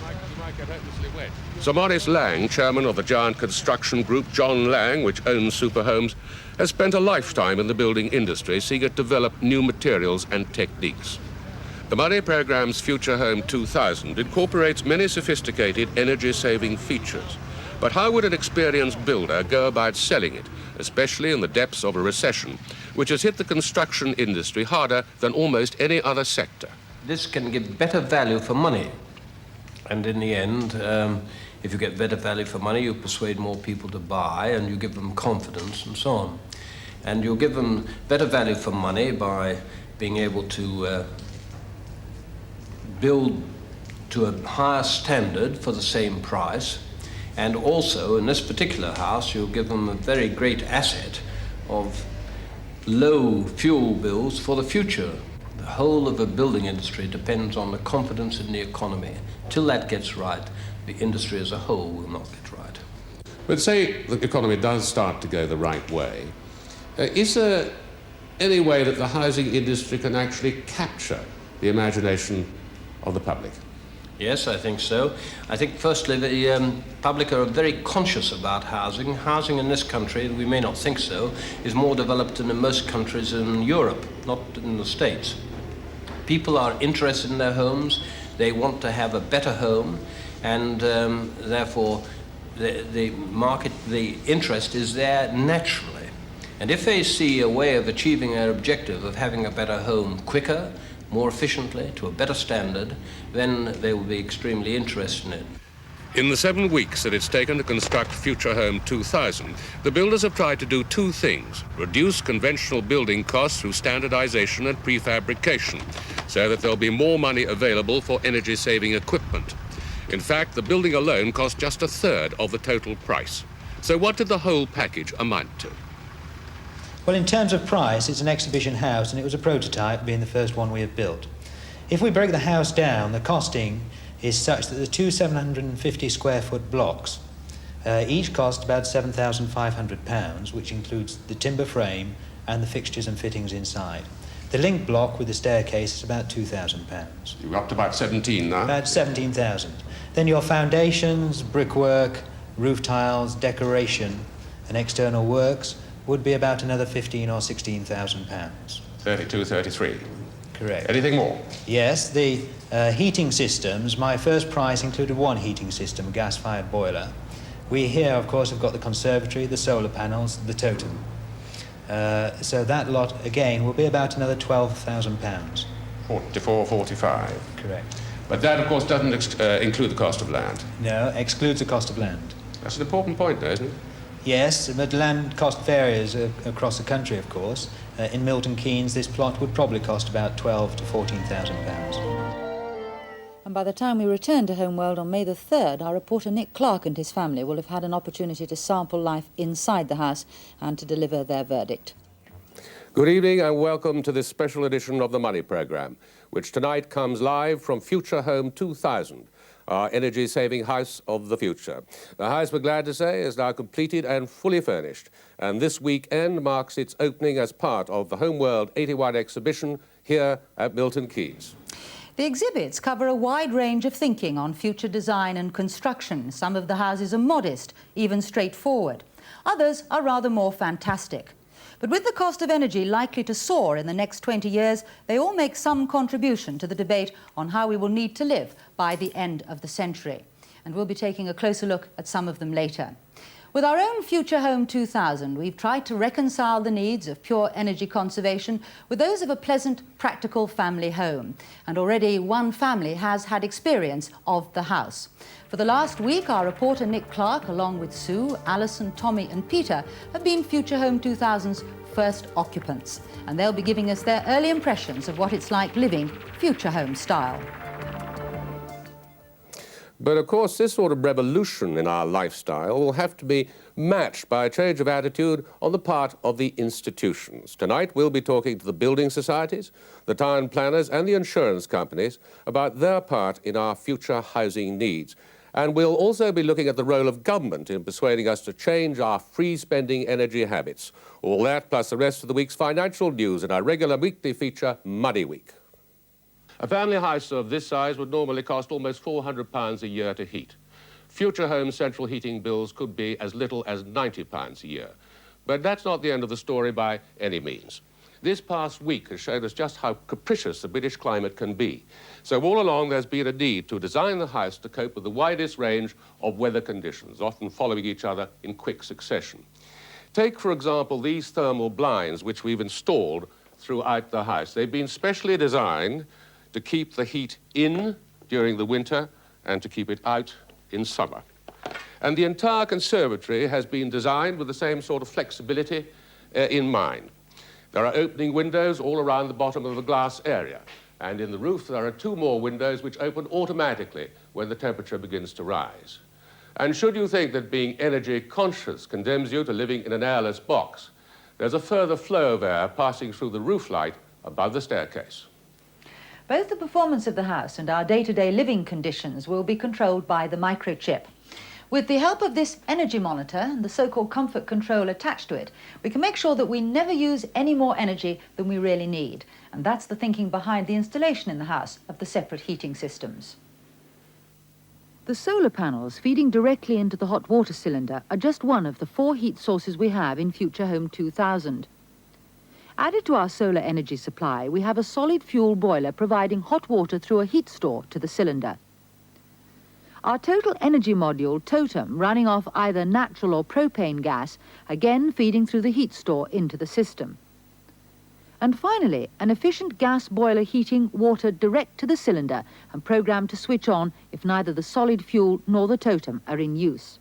You might get hopelessly wet. Sir Maurice Lang, chairman of the giant construction group John Lang, which owns Superhomes, has spent a lifetime in the building industry seeking to develop new materials and techniques. The money programme's Futurehome 2000 incorporates many sophisticated energy-saving features. But how would an experienced builder go about selling it, especially in the depths of a recession, which has hit the construction industry harder than almost any other sector? This can give better value for money. And in the end, if you get better value for money, you persuade more people to buy and you give them confidence and so on. And you'll give them better value for money by being able to build to a higher standard for the same price. And also, in this particular house, you'll give them a very great asset of low fuel bills for the future. The whole of the building industry depends on the confidence in the economy. Till that gets right, the industry as a whole will not get right. But say the economy does start to go the right way, is there any way that the housing industry can actually capture the imagination of the public? Yes, I think so. I think, firstly, the public are very conscious about housing. Housing in this country, we may not think so, is more developed than in most countries in Europe, not in the States. People are interested in their homes. They want to have a better home, and therefore the interest is there naturally. And if they see a way of achieving their objective of having a better home quicker, more efficiently, to a better standard, then they will be extremely interested in it. In the 7 weeks that it's taken to construct Futurehome 2000, the builders have tried to do two things: reduce conventional building costs through standardization and prefabrication, so that there'll be more money available for energy-saving equipment. In fact, the building alone cost just a third of the total price. So what did the whole package amount to? Well, in terms of price, it's an exhibition house, and it was a prototype, being the first one we have built. If we break the house down, the costing is such that the two 750 square foot blocks each cost about £7,500, which includes the timber frame and the fixtures and fittings inside. The link block with the staircase is about £2,000. You're up to about 17 now? About 17,000. Then your foundations, brickwork, roof tiles, decoration and external works would be about another £15,000 or £16,000. 32, 33. Correct. Anything more? Yes, the heating systems, my first price included one heating system, a gas-fired boiler. We here, of course, have got the conservatory, the solar panels, the totem. So that lot, again, will be about another £12,000. 44, 45. Correct. But that, of course, doesn't include the cost of land. No, excludes the cost of land. That's an important point, though, isn't it? Yes, but land cost varies across the country, of course. In Milton Keynes, this plot would probably cost about £12,000 to £14,000. And by the time we return to Homeworld on May the 3rd, our reporter Nick Clark and his family will have had an opportunity to sample life inside the house and to deliver their verdict. Good evening and welcome to this special edition of the Money Programme, which tonight comes live from Futurehome 2000, our energy-saving house of the future. The house, we're glad to say, is now completed and fully furnished, and this weekend marks its opening as part of the Homeworld 81 exhibition here at Milton Keynes. The exhibits cover a wide range of thinking on future design and construction. Some of the houses are modest, even straightforward. Others are rather more fantastic. But with the cost of energy likely to soar in the next 20 years, they all make some contribution to the debate on how we will need to live by the end of the century. And we'll be taking a closer look at some of them later. With our own Futurehome 2000, we've tried to reconcile the needs of pure energy conservation with those of a pleasant, practical family home. And already one family has had experience of the house. For the last week, our reporter Nick Clark, along with Sue, Alison, Tommy and Peter, have been Futurehome 2000's first occupants. And they'll be giving us their early impressions of what it's like living Futurehome style. But of course, this sort of revolution in our lifestyle will have to be matched by a change of attitude on the part of the institutions. Tonight, we'll be talking to the building societies, the town planners and the insurance companies about their part in our future housing needs. And we'll also be looking at the role of government in persuading us to change our free-spending energy habits. All that, plus the rest of the week's financial news in our regular weekly feature, Money Week. A family house of this size would normally cost almost £400 a year to heat. Futurehome central heating bills could be as little as £90 a year. But that's not the end of the story by any means. This past week has shown us just how capricious the British climate can be. So all along there's been a need to design the house to cope with the widest range of weather conditions, often following each other in quick succession. Take, for example, these thermal blinds which we've installed throughout the house. They've been specially designed to keep the heat in during the winter and to keep it out in summer. And the entire conservatory has been designed with the same sort of flexibility in mind. There are opening windows all around the bottom of the glass area, and in the roof there are 2 more windows which open automatically when the temperature begins to rise. And should you think that being energy conscious condemns you to living in an airless box, there's a further flow of air passing through the roof light above the staircase. Both the performance of the house and our day-to-day living conditions will be controlled by the microchip. With the help of this energy monitor and the so-called comfort control attached to it, we can make sure that we never use any more energy than we really need. And that's the thinking behind the installation in the house of the separate heating systems. The solar panels feeding directly into the hot water cylinder are just one of the 4 heat sources we have in Futurehome 2000. Added to our solar energy supply, we have a solid fuel boiler providing hot water through a heat store to the cylinder. Our total energy module, Totem, running off either natural or propane gas, again feeding through the heat store into the system. And finally, an efficient gas boiler heating water direct to the cylinder and programmed to switch on if neither the solid fuel nor the Totem are in use.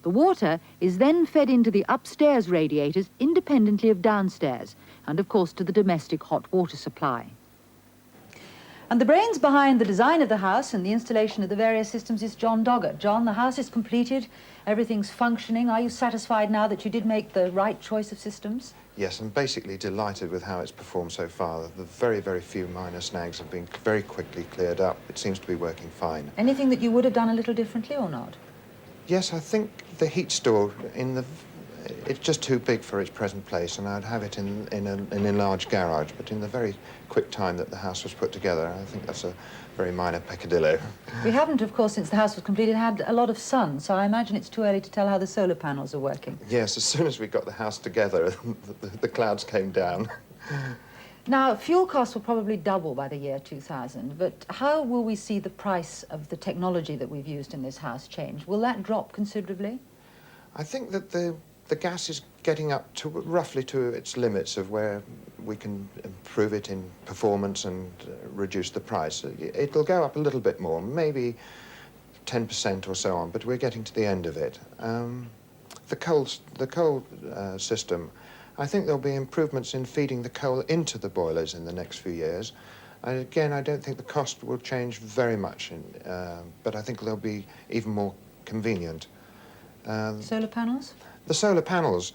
The water is then fed into the upstairs radiators independently of downstairs, and of course to the domestic hot water supply. And the brains behind the design of the house and the installation of the various systems is John Doggett. John, the house is completed, everything's functioning. Are you satisfied now that you did make the right choice of systems? Yes, I'm basically delighted with how it's performed so far. The very, very few minor snags have been very quickly cleared up. It seems to be working fine. Anything that you would have done a little differently or not? Yes, I think the heat store it's just too big for its present place, and I'd have it in an enlarged garage, but in the very quick time that the house was put together, I think that's a very minor peccadillo. We haven't, of course, since the house was completed, had a lot of sun, so I imagine it's too early to tell how the solar panels are working. Yes, as soon as we got the house together, the clouds came down. Now, fuel costs will probably double by the year 2000, but how will we see the price of the technology that we've used in this house change? Will that drop considerably? I think that the gas is getting up to roughly to its limits of where we can improve it in performance and reduce the price. It'll go up a little bit more, maybe 10% or so on, but we're getting to the end of it. The coal system, I think there'll be improvements in feeding the coal into the boilers in the next few years. Again, I don't think the cost will change very much, but I think they'll be even more convenient. Solar panels? The solar panels,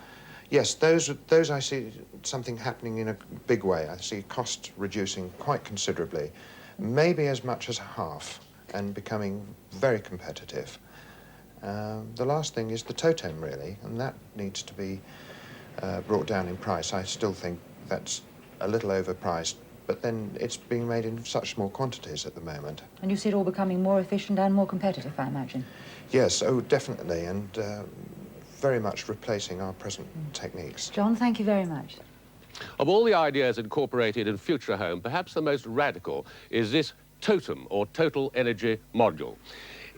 yes, those I see something happening in a big way. I see cost reducing quite considerably, maybe as much as half, and becoming very competitive. The last thing is the Totem, really, and that needs to be brought down in price. I still think that's a little overpriced, but then it's being made in such small quantities at the moment. And you see it all becoming more efficient and more competitive, I imagine? Yes, oh, definitely, and very much replacing our present techniques. John, thank you very much. Of all the ideas incorporated in Futurehome, perhaps the most radical is this Totem, or Total Energy Module.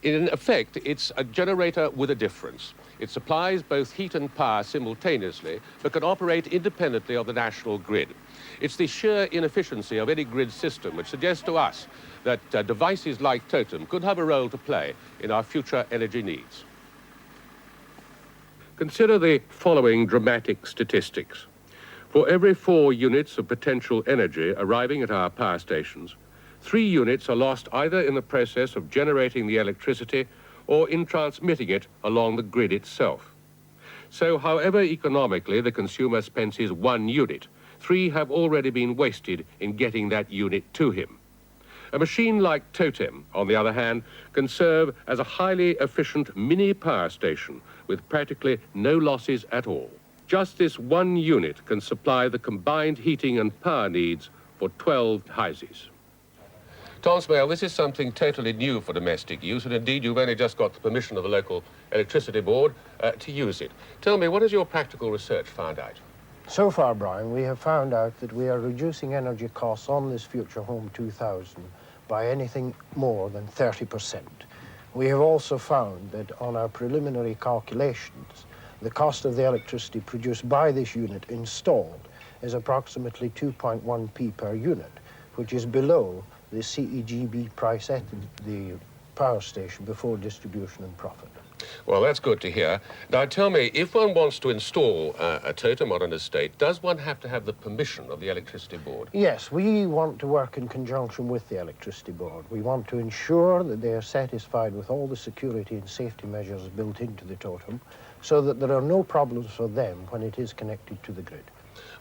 In effect, it's a generator with a difference. It supplies both heat and power simultaneously, but can operate independently of the national grid. It's the sheer inefficiency of any grid system which suggests to us that devices like Totem could have a role to play in our future energy needs. Consider the following dramatic statistics. For every 4 units of potential energy arriving at our power stations, 3 units are lost either in the process of generating the electricity or in transmitting it along the grid itself. So, however economically the consumer spends his 1 unit, 3 have already been wasted in getting that unit to him. A machine like Totem, on the other hand, can serve as a highly efficient mini power station with practically no losses at all. Just this 1 unit can supply the combined heating and power needs for 12 houses. Tom Smale, this is something totally new for domestic use, and indeed you've only just got the permission of the local electricity board to use it. Tell me, what has your practical research found out? So far, Brian, we have found out that we are reducing energy costs on this Futurehome 2000 by anything more than 30%. We have also found that on our preliminary calculations, the cost of the electricity produced by this unit installed is approximately 2.1p per unit, which is below the CEGB price at the power station before distribution and profit. Well, that's good to hear. Now, tell me, if one wants to install a totem on an estate, does one have to have the permission of the electricity board? Yes, we want to work in conjunction with the electricity board. We want to ensure that they are satisfied with all the security and safety measures built into the totem, so that there are no problems for them when it is connected to the grid.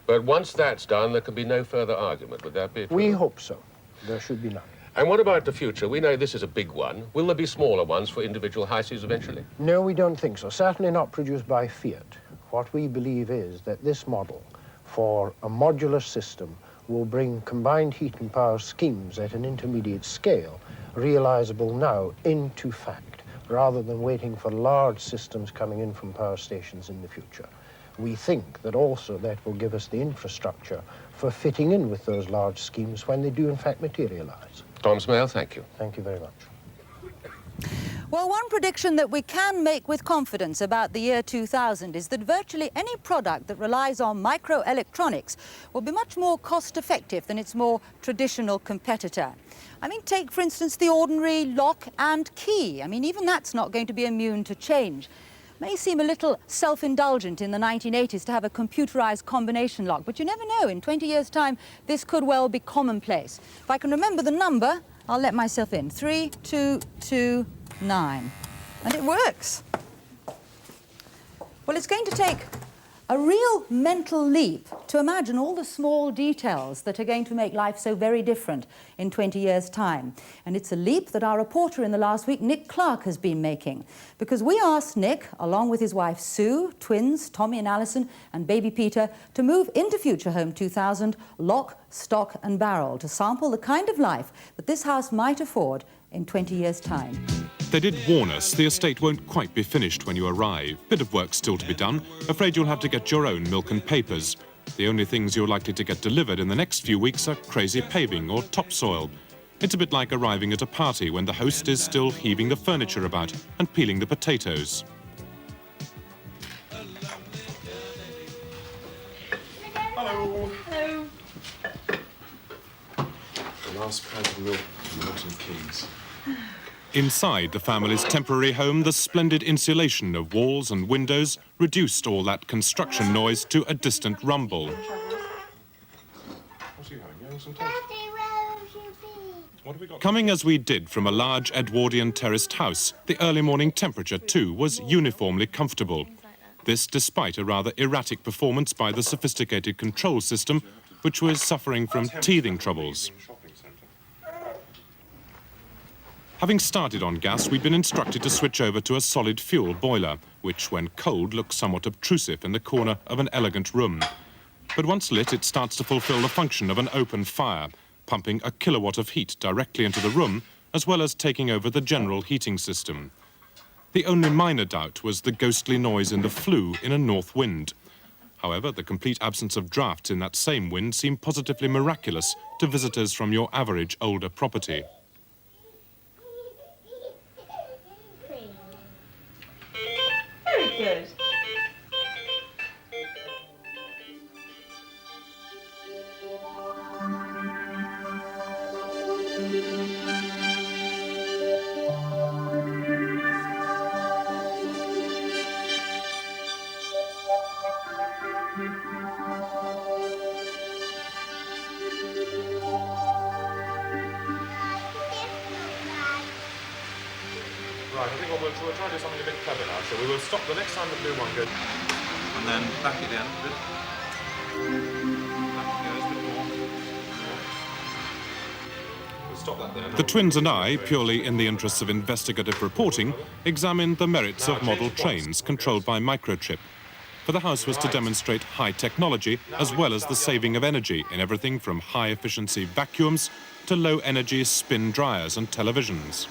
But once that's done, there can be no further argument, would that be true? We hope so. There should be none. And what about the future? We know this is a big one. Will there be smaller ones for individual houses eventually? No, we don't think so. Certainly not produced by Fiat. What we believe is that this model for a modular system will bring combined heat and power schemes at an intermediate scale, realizable now into fact, rather than waiting for large systems coming in from power stations in the future. We think that also that will give us the infrastructure for fitting in with those large schemes when they do in fact materialize. Tom Smale, thank you. Thank you very much. Well, one prediction that we can make with confidence about the year 2000 is that virtually any product that relies on microelectronics will be much more cost-effective than its more traditional competitor. I mean, take, for instance, the ordinary lock and key. I mean, even that's not going to be immune to change. It may seem a little self-indulgent in the 1980s to have a computerized combination lock, but you never know. In 20 years' time, this could well be commonplace. If I can remember the number, I'll let myself in. 3229. And it works. Well, it's going to take a real mental leap to imagine all the small details that are going to make life so very different in 20 years' time. And it's a leap that our reporter in the last week, Nick Clark, has been making. Because we asked Nick, along with his wife Sue, twins, Tommy and Alison, and baby Peter, to move into Futurehome 2000, lock, stock and barrel, to sample the kind of life that this house might afford in 20 years' time. They did warn us the estate won't quite be finished when you arrive. Bit of work still to be done. Afraid you'll have to get your own milk and papers. The only things you're likely to get delivered in the next few weeks are crazy paving or topsoil. It's a bit like arriving at a party when the host is still heaving the furniture about and peeling the potatoes. Hello. Hello. The last pint of milk from Milton, Keynes. Inside the family's temporary home, the splendid insulation of walls and windows reduced all that construction noise to a distant rumble. Coming as we did from a large Edwardian terraced house, the early morning temperature too was uniformly comfortable. This despite a rather erratic performance by the sophisticated control system, which was suffering from teething troubles. Having started on gas, we'd been instructed to switch over to a solid fuel boiler, which, when cold, looks somewhat obtrusive in the corner of an elegant room. But once lit, it starts to fulfill the function of an open fire, pumping a kilowatt of heat directly into the room, as well as taking over the general heating system. The only minor doubt was the ghostly noise in the flue in a north wind. However, the complete absence of drafts in that same wind seemed positively miraculous to visitors from your average older property. Very good. Right, I think we'll try to do something a bit clever now. So we will stop the next time the blue one goes, and then back it in a bit. Back it goes a bit more. We'll stop that there. The twins and I, purely in the interests of investigative reporting, examined the merits of model trains controlled by microchip. For the house was to demonstrate high technology as well as the saving of energy in everything from high-efficiency vacuums to low-energy spin dryers and televisions.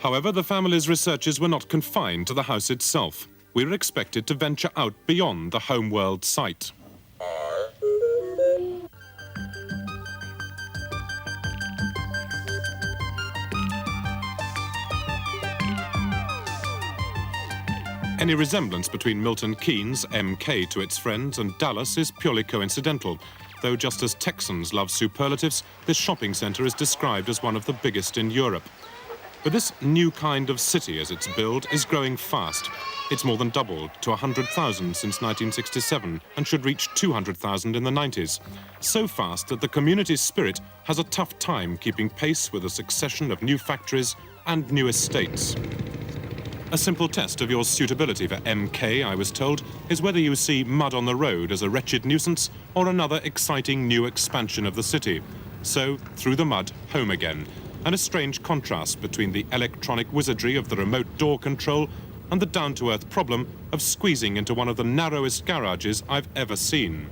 However, the family's researches were not confined to the house itself. We were expected to venture out beyond the homeworld site. Any resemblance between Milton Keynes, MK to its friends, and Dallas is purely coincidental, though just as Texans love superlatives, this shopping centre is described as one of the biggest in Europe. But this new kind of city, as it's billed, is growing fast. It's more than doubled to 100,000 since 1967 and should reach 200,000 in the 90s. So fast that the community's spirit has a tough time keeping pace with a succession of new factories and new estates. A simple test of your suitability for MK, I was told, is whether you see mud on the road as a wretched nuisance or another exciting new expansion of the city. So, through the mud, home again. And a strange contrast between the electronic wizardry of the remote door control and the down-to-earth problem of squeezing into one of the narrowest garages I've ever seen.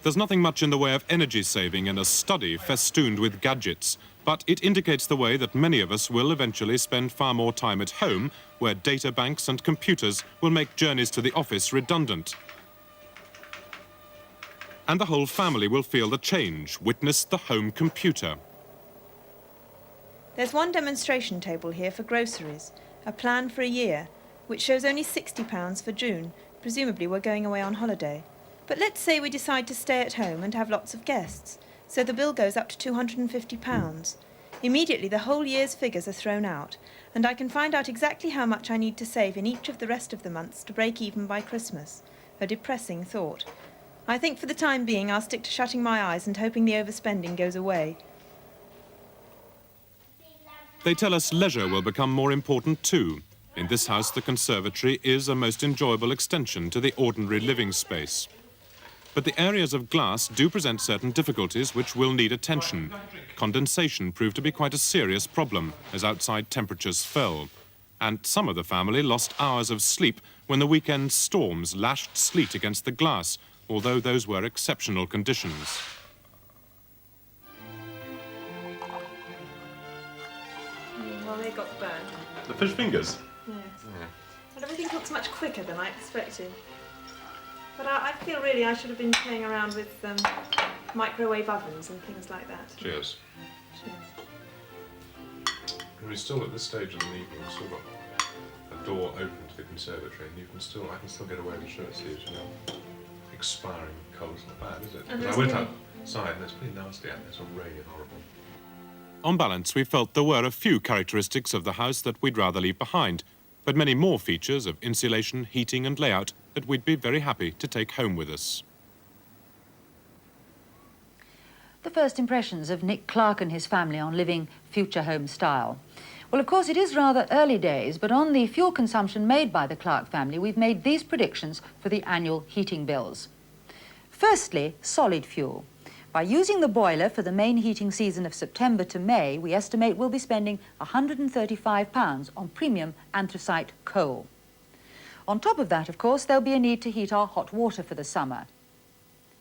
There's nothing much in the way of energy saving in a study festooned with gadgets, but it indicates the way that many of us will eventually spend far more time at home, where data banks and computers will make journeys to the office redundant. And the whole family will feel the change, witness the home computer. There's one demonstration table here for groceries, a plan for a year, which shows only £60 for June. Presumably we're going away on holiday. But let's say we decide to stay at home and have lots of guests, so the bill goes up to £250. Immediately the whole year's figures are thrown out, and I can find out exactly how much I need to save in each of the rest of the months to break even by Christmas. A depressing thought. I think for the time being I'll stick to shutting my eyes and hoping the overspending goes away. They tell us leisure will become more important too. In this house, the conservatory is a most enjoyable extension to the ordinary living space. But the areas of glass do present certain difficulties which will need attention. Condensation proved to be quite a serious problem as outside temperatures fell. And some of the family lost hours of sleep when the weekend storms lashed sleet against the glass, although those were exceptional conditions. Well, they got burned. The fish fingers? Yes. Yeah. But everything looks much quicker than I expected. But I feel really I should have been playing around with microwave ovens and things like that. Cheers. Cheers. We're still at this stage of the evening, we've still got a door open to the conservatory, and I can still get away with shirt sleeves, you know. Expiring cold, it's not bad, is it? And I went outside and it's pretty nasty out there, it's really horrible. On balance, we felt there were a few characteristics of the house that we'd rather leave behind, but many more features of insulation, heating and layout that we'd be very happy to take home with us. The first impressions of Nick Clark and his family on living future home style. Well, of course, it is rather early days, but on the fuel consumption made by the Clark family, we've made these predictions for the annual heating bills. Firstly, solid fuel. By using the boiler for the main heating season of September to May, we estimate we'll be spending £135 on premium anthracite coal. On top of that, of course, there'll be a need to heat our hot water for the summer.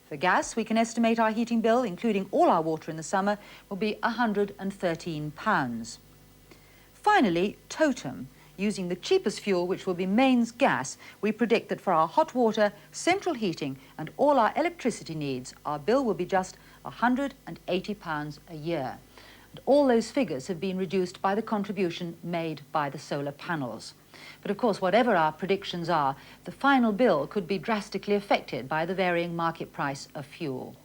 For gas, we can estimate our heating bill, including all our water in the summer, will be £113. Finally, totem. Using the cheapest fuel, which will be mains gas, we predict that for our hot water, central heating and all our electricity needs, our bill will be just £180 a year. And all those figures have been reduced by the contribution made by the solar panels. But of course, whatever our predictions are, the final bill could be drastically affected by the varying market price of fuel.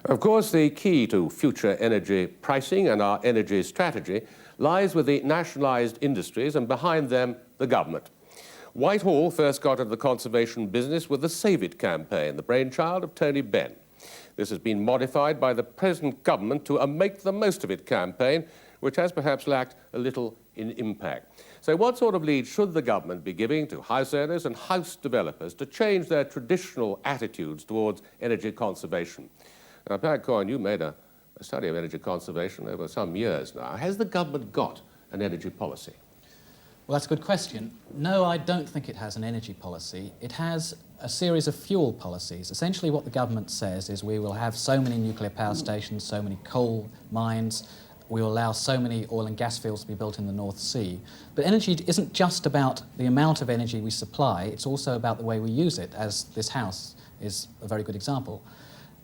Of course, the key to future energy pricing and our energy strategy lies with the nationalised industries and behind them the government. Whitehall first got into the conservation business with the Save It campaign, the brainchild of Tony Benn. This has been modified by the present government to a Make the Most of It campaign, which has perhaps lacked a little in impact. So what sort of lead should the government be giving to house owners and house developers to change their traditional attitudes towards energy conservation? Now, Pat Coyne, you made a study of energy conservation over some years now. Has the government got an energy policy? Well, that's a good question. No, I don't think it has an energy policy. It has a series of fuel policies. Essentially what the government says is we will have so many nuclear power stations, so many coal mines, we will allow so many oil and gas fields to be built in the North Sea. But energy isn't just about the amount of energy we supply, it's also about the way we use it, as this house is a very good example.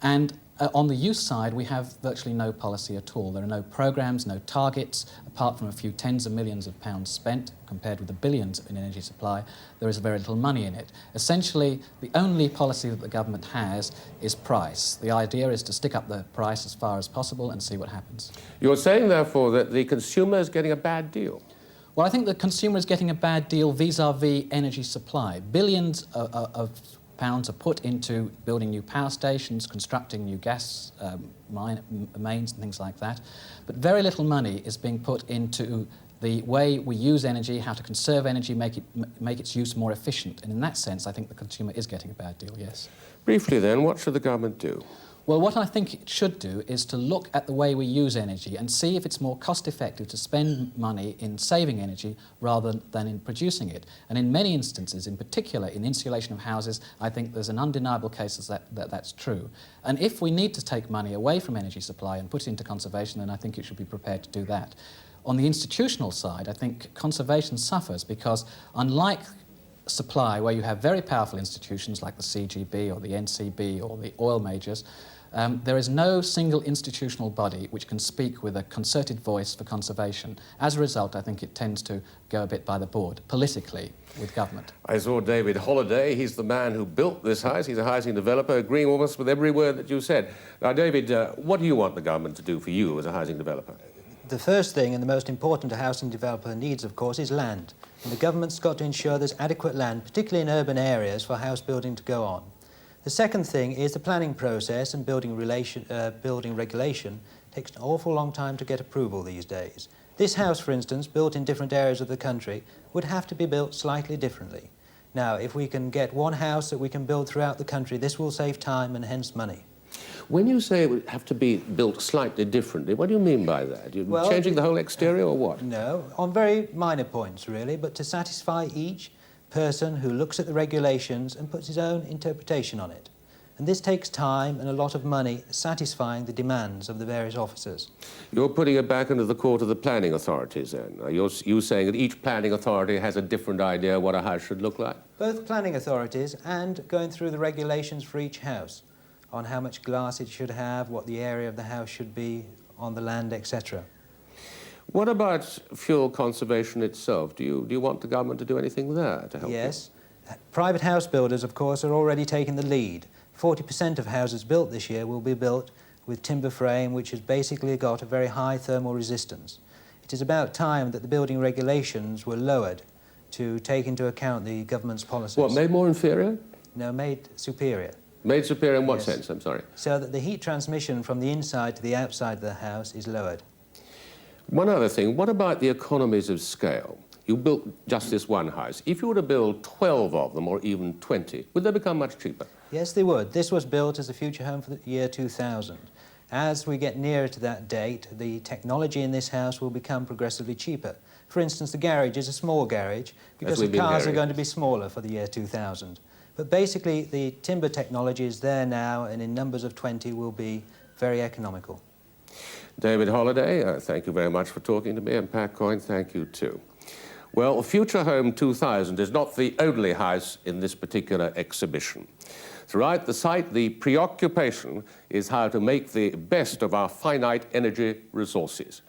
And on the use side, we have virtually no policy at all. There are no programmes, no targets, apart from a few tens of millions of pounds spent, compared with the billions in energy supply. There is very little money in it. Essentially, the only policy that the government has is price. The idea is to stick up the price as far as possible and see what happens. You're saying, therefore, that the consumer is getting a bad deal? Well, I think the consumer is getting a bad deal vis-à-vis energy supply. Billions of pounds are put into building new power stations, constructing new gas mains and things like that. But very little money is being put into the way we use energy, how to conserve energy, make its use more efficient. And in that sense, I think the consumer is getting a bad deal, yes. Briefly then, what should the government do? Well, what I think it should do is to look at the way we use energy and see if it's more cost-effective to spend money in saving energy rather than in producing it. And in many instances, in particular in insulation of houses, I think there's an undeniable case that that's true. And if we need to take money away from energy supply and put it into conservation, then I think it should be prepared to do that. On the institutional side, I think conservation suffers because unlike supply, where you have very powerful institutions like the CGB or the NCB or the oil majors, there is no single institutional body which can speak with a concerted voice for conservation. As a result, I think it tends to go a bit by the board, politically, with government. I saw David Holliday. He's the man who built this house. He's a housing developer, agreeing almost with every word that you said. Now, David, what do you want the government to do for you as a housing developer? The first thing and the most important a housing developer needs, of course, is land. And the government's got to ensure there's adequate land, particularly in urban areas, for house building to go on. The second thing is the planning process and building regulation takes an awful long time to get approval these days. This house, for instance, built in different areas of the country, would have to be built slightly differently. Now, if we can get one house that we can build throughout the country, this will save time and hence money. When you say it would have to be built slightly differently, what do you mean by that? You're changing the whole exterior or what? No, on very minor points, really, but to satisfy each person who looks at the regulations and puts his own interpretation on it. And this takes time and a lot of money satisfying the demands of the various officers. You're putting it back into the court of the planning authorities then? Are you saying that each planning authority has a different idea what a house should look like? Both planning authorities and going through the regulations for each house on how much glass it should have, what the area of the house should be on the land, etc. What about fuel conservation itself? Do you want the government to do anything there to help you? Yes. Private house builders, of course, are already taking the lead. 40% of houses built this year will be built with timber frame, which has basically got a very high thermal resistance. It is about time that the building regulations were lowered to take into account the government's policies. What, made more inferior? No, made superior. Made superior in what Yes. sense? I'm sorry. So that the heat transmission from the inside to the outside of the house is lowered. One other thing, what about the economies of scale? You built just this one house. If you were to build 12 of them, or even 20, would they become much cheaper? Yes, they would. This was built as a future home for the year 2000. As we get nearer to that date, the technology in this house will become progressively cheaper. For instance, the garage is a small garage because the cars are going to be smaller for the year 2000. But basically, the timber technology is there now, and in numbers of 20 will be very economical. David Holliday, thank you very much for talking to me, and Pat Coyne, thank you too. Well, Futurehome 2000 is not the only house in this particular exhibition. Throughout the site, the preoccupation is how to make the best of our finite energy resources,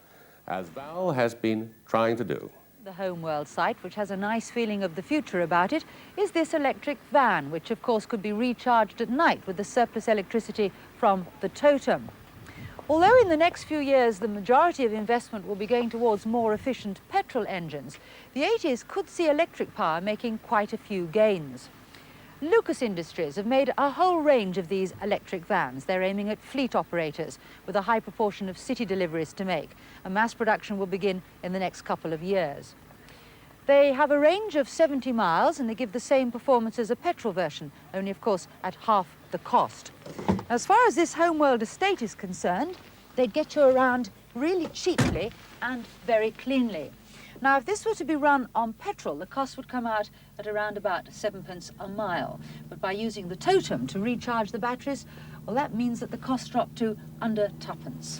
as Val has been trying to do. The Homeworld site, which has a nice feeling of the future about it, is this electric van, which of course could be recharged at night with the surplus electricity from the totem. Although in the next few years the majority of investment will be going towards more efficient petrol engines, the 80s could see electric power making quite a few gains. Lucas Industries have made a whole range of these electric vans. They're aiming at fleet operators with a high proportion of city deliveries to make. And mass production will begin in the next couple of years. They have a range of 70 miles and they give the same performance as a petrol version, only of course at half the cost. As far as this Homeworld estate is concerned, they'd get you around really cheaply and very cleanly. Now, if this were to be run on petrol, the cost would come out at around about 7p a mile. But by using the totem to recharge the batteries, well, that means that the cost dropped to under 2p.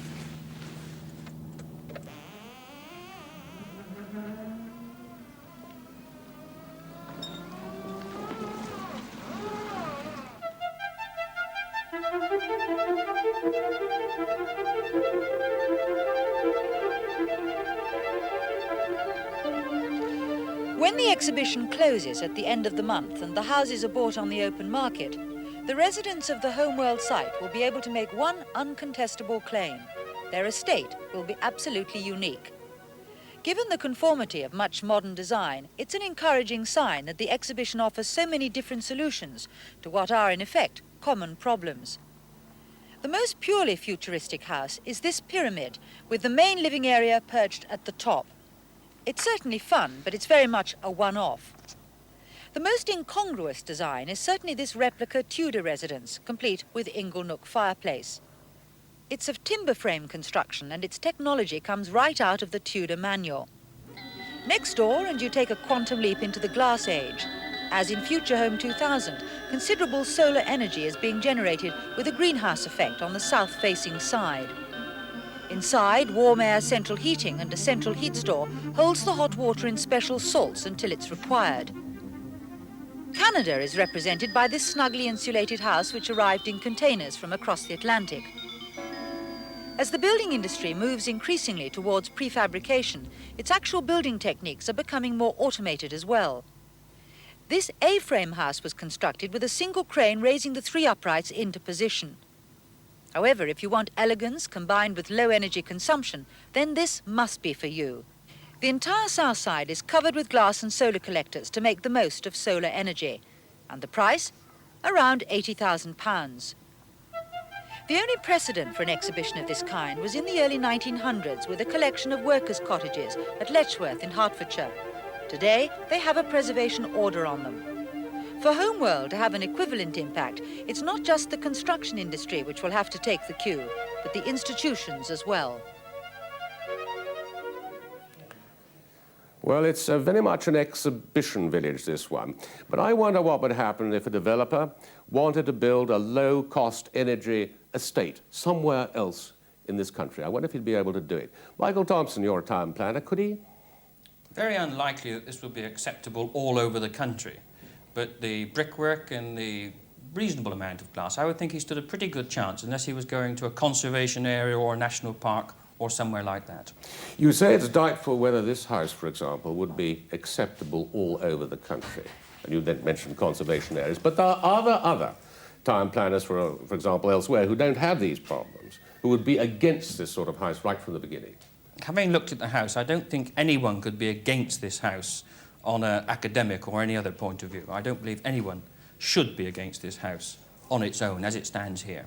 When the exhibition closes at the end of the month and the houses are bought on the open market, the residents of the Homeworld site will be able to make one uncontestable claim. Their estate will be absolutely unique. Given the conformity of much modern design, it's an encouraging sign that the exhibition offers so many different solutions to what are, in effect, common problems. The most purely futuristic house is this pyramid, with the main living area perched at the top. It's certainly fun, but it's very much a one-off. The most incongruous design is certainly this replica Tudor residence, complete with inglenook fireplace. It's of timber frame construction and its technology comes right out of the Tudor manual. Next door, and you take a quantum leap into the glass age. As in Futurehome 2000, considerable solar energy is being generated with a greenhouse effect on the south-facing side. Inside, warm air central heating and a central heat store holds the hot water in special salts until it's required. Canada is represented by this snugly insulated house which arrived in containers from across the Atlantic. As the building industry moves increasingly towards prefabrication, its actual building techniques are becoming more automated as well. This A-frame house was constructed with a single crane raising the 3 uprights into position. However, if you want elegance combined with low energy consumption, then this must be for you. The entire south side is covered with glass and solar collectors to make the most of solar energy. And the price? Around £80,000. The only precedent for an exhibition of this kind was in the early 1900s with a collection of workers' cottages at Letchworth in Hertfordshire. Today, they have a preservation order on them. For Homeworld to have an equivalent impact, it's not just the construction industry which will have to take the cue, but the institutions as well. Well, it's very much an exhibition village, this one. But I wonder what would happen if a developer wanted to build a low-cost energy estate somewhere else in this country. I wonder if he'd be able to do it. Michael Thompson, you're a town planner, could he? Very unlikely that this would be acceptable all over the country. But the brickwork and the reasonable amount of glass, I would think he stood a pretty good chance, unless he was going to a conservation area or a national park or somewhere like that. You say it's doubtful whether this house, for example, would be acceptable all over the country. And you then mentioned conservation areas. But there are other town planners, for example, elsewhere, who don't have these problems, who would be against this sort of house right from the beginning. Having looked at the house, I don't think anyone could be against this house on an academic or any other point of view. I don't believe anyone should be against this house on its own, as it stands here.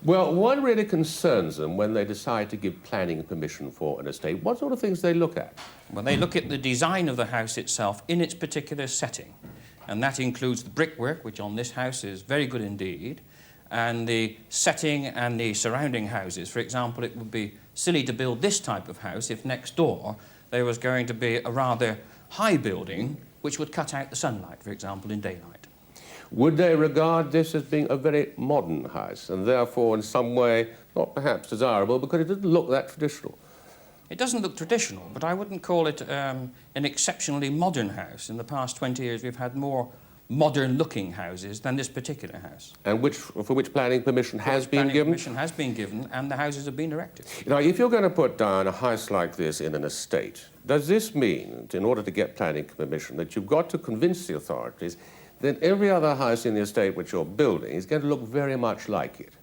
Well, what really concerns them when they decide to give planning permission for an estate? What sort of things do they look at? Well, they look at the design of the house itself in its particular setting. And that includes the brickwork, which on this house is very good indeed, and the setting and the surrounding houses. For example, it would be silly to build this type of house if next door there was going to be a rather high building which would cut out the sunlight, for example, in daylight. Would they regard this as being a very modern house and therefore in some way not perhaps desirable because it doesn't look that traditional? It doesn't look traditional, but I wouldn't call it an exceptionally modern house. In the past 20 years we've had more modern-looking houses than this particular house. And for which planning permission has been given? Planning permission has been given and the houses have been erected. Now, if you're going to put down a house like this in an estate, does this mean, in order to get planning permission, that you've got to convince the authorities that every other house in the estate which you're building is going to look very much like it?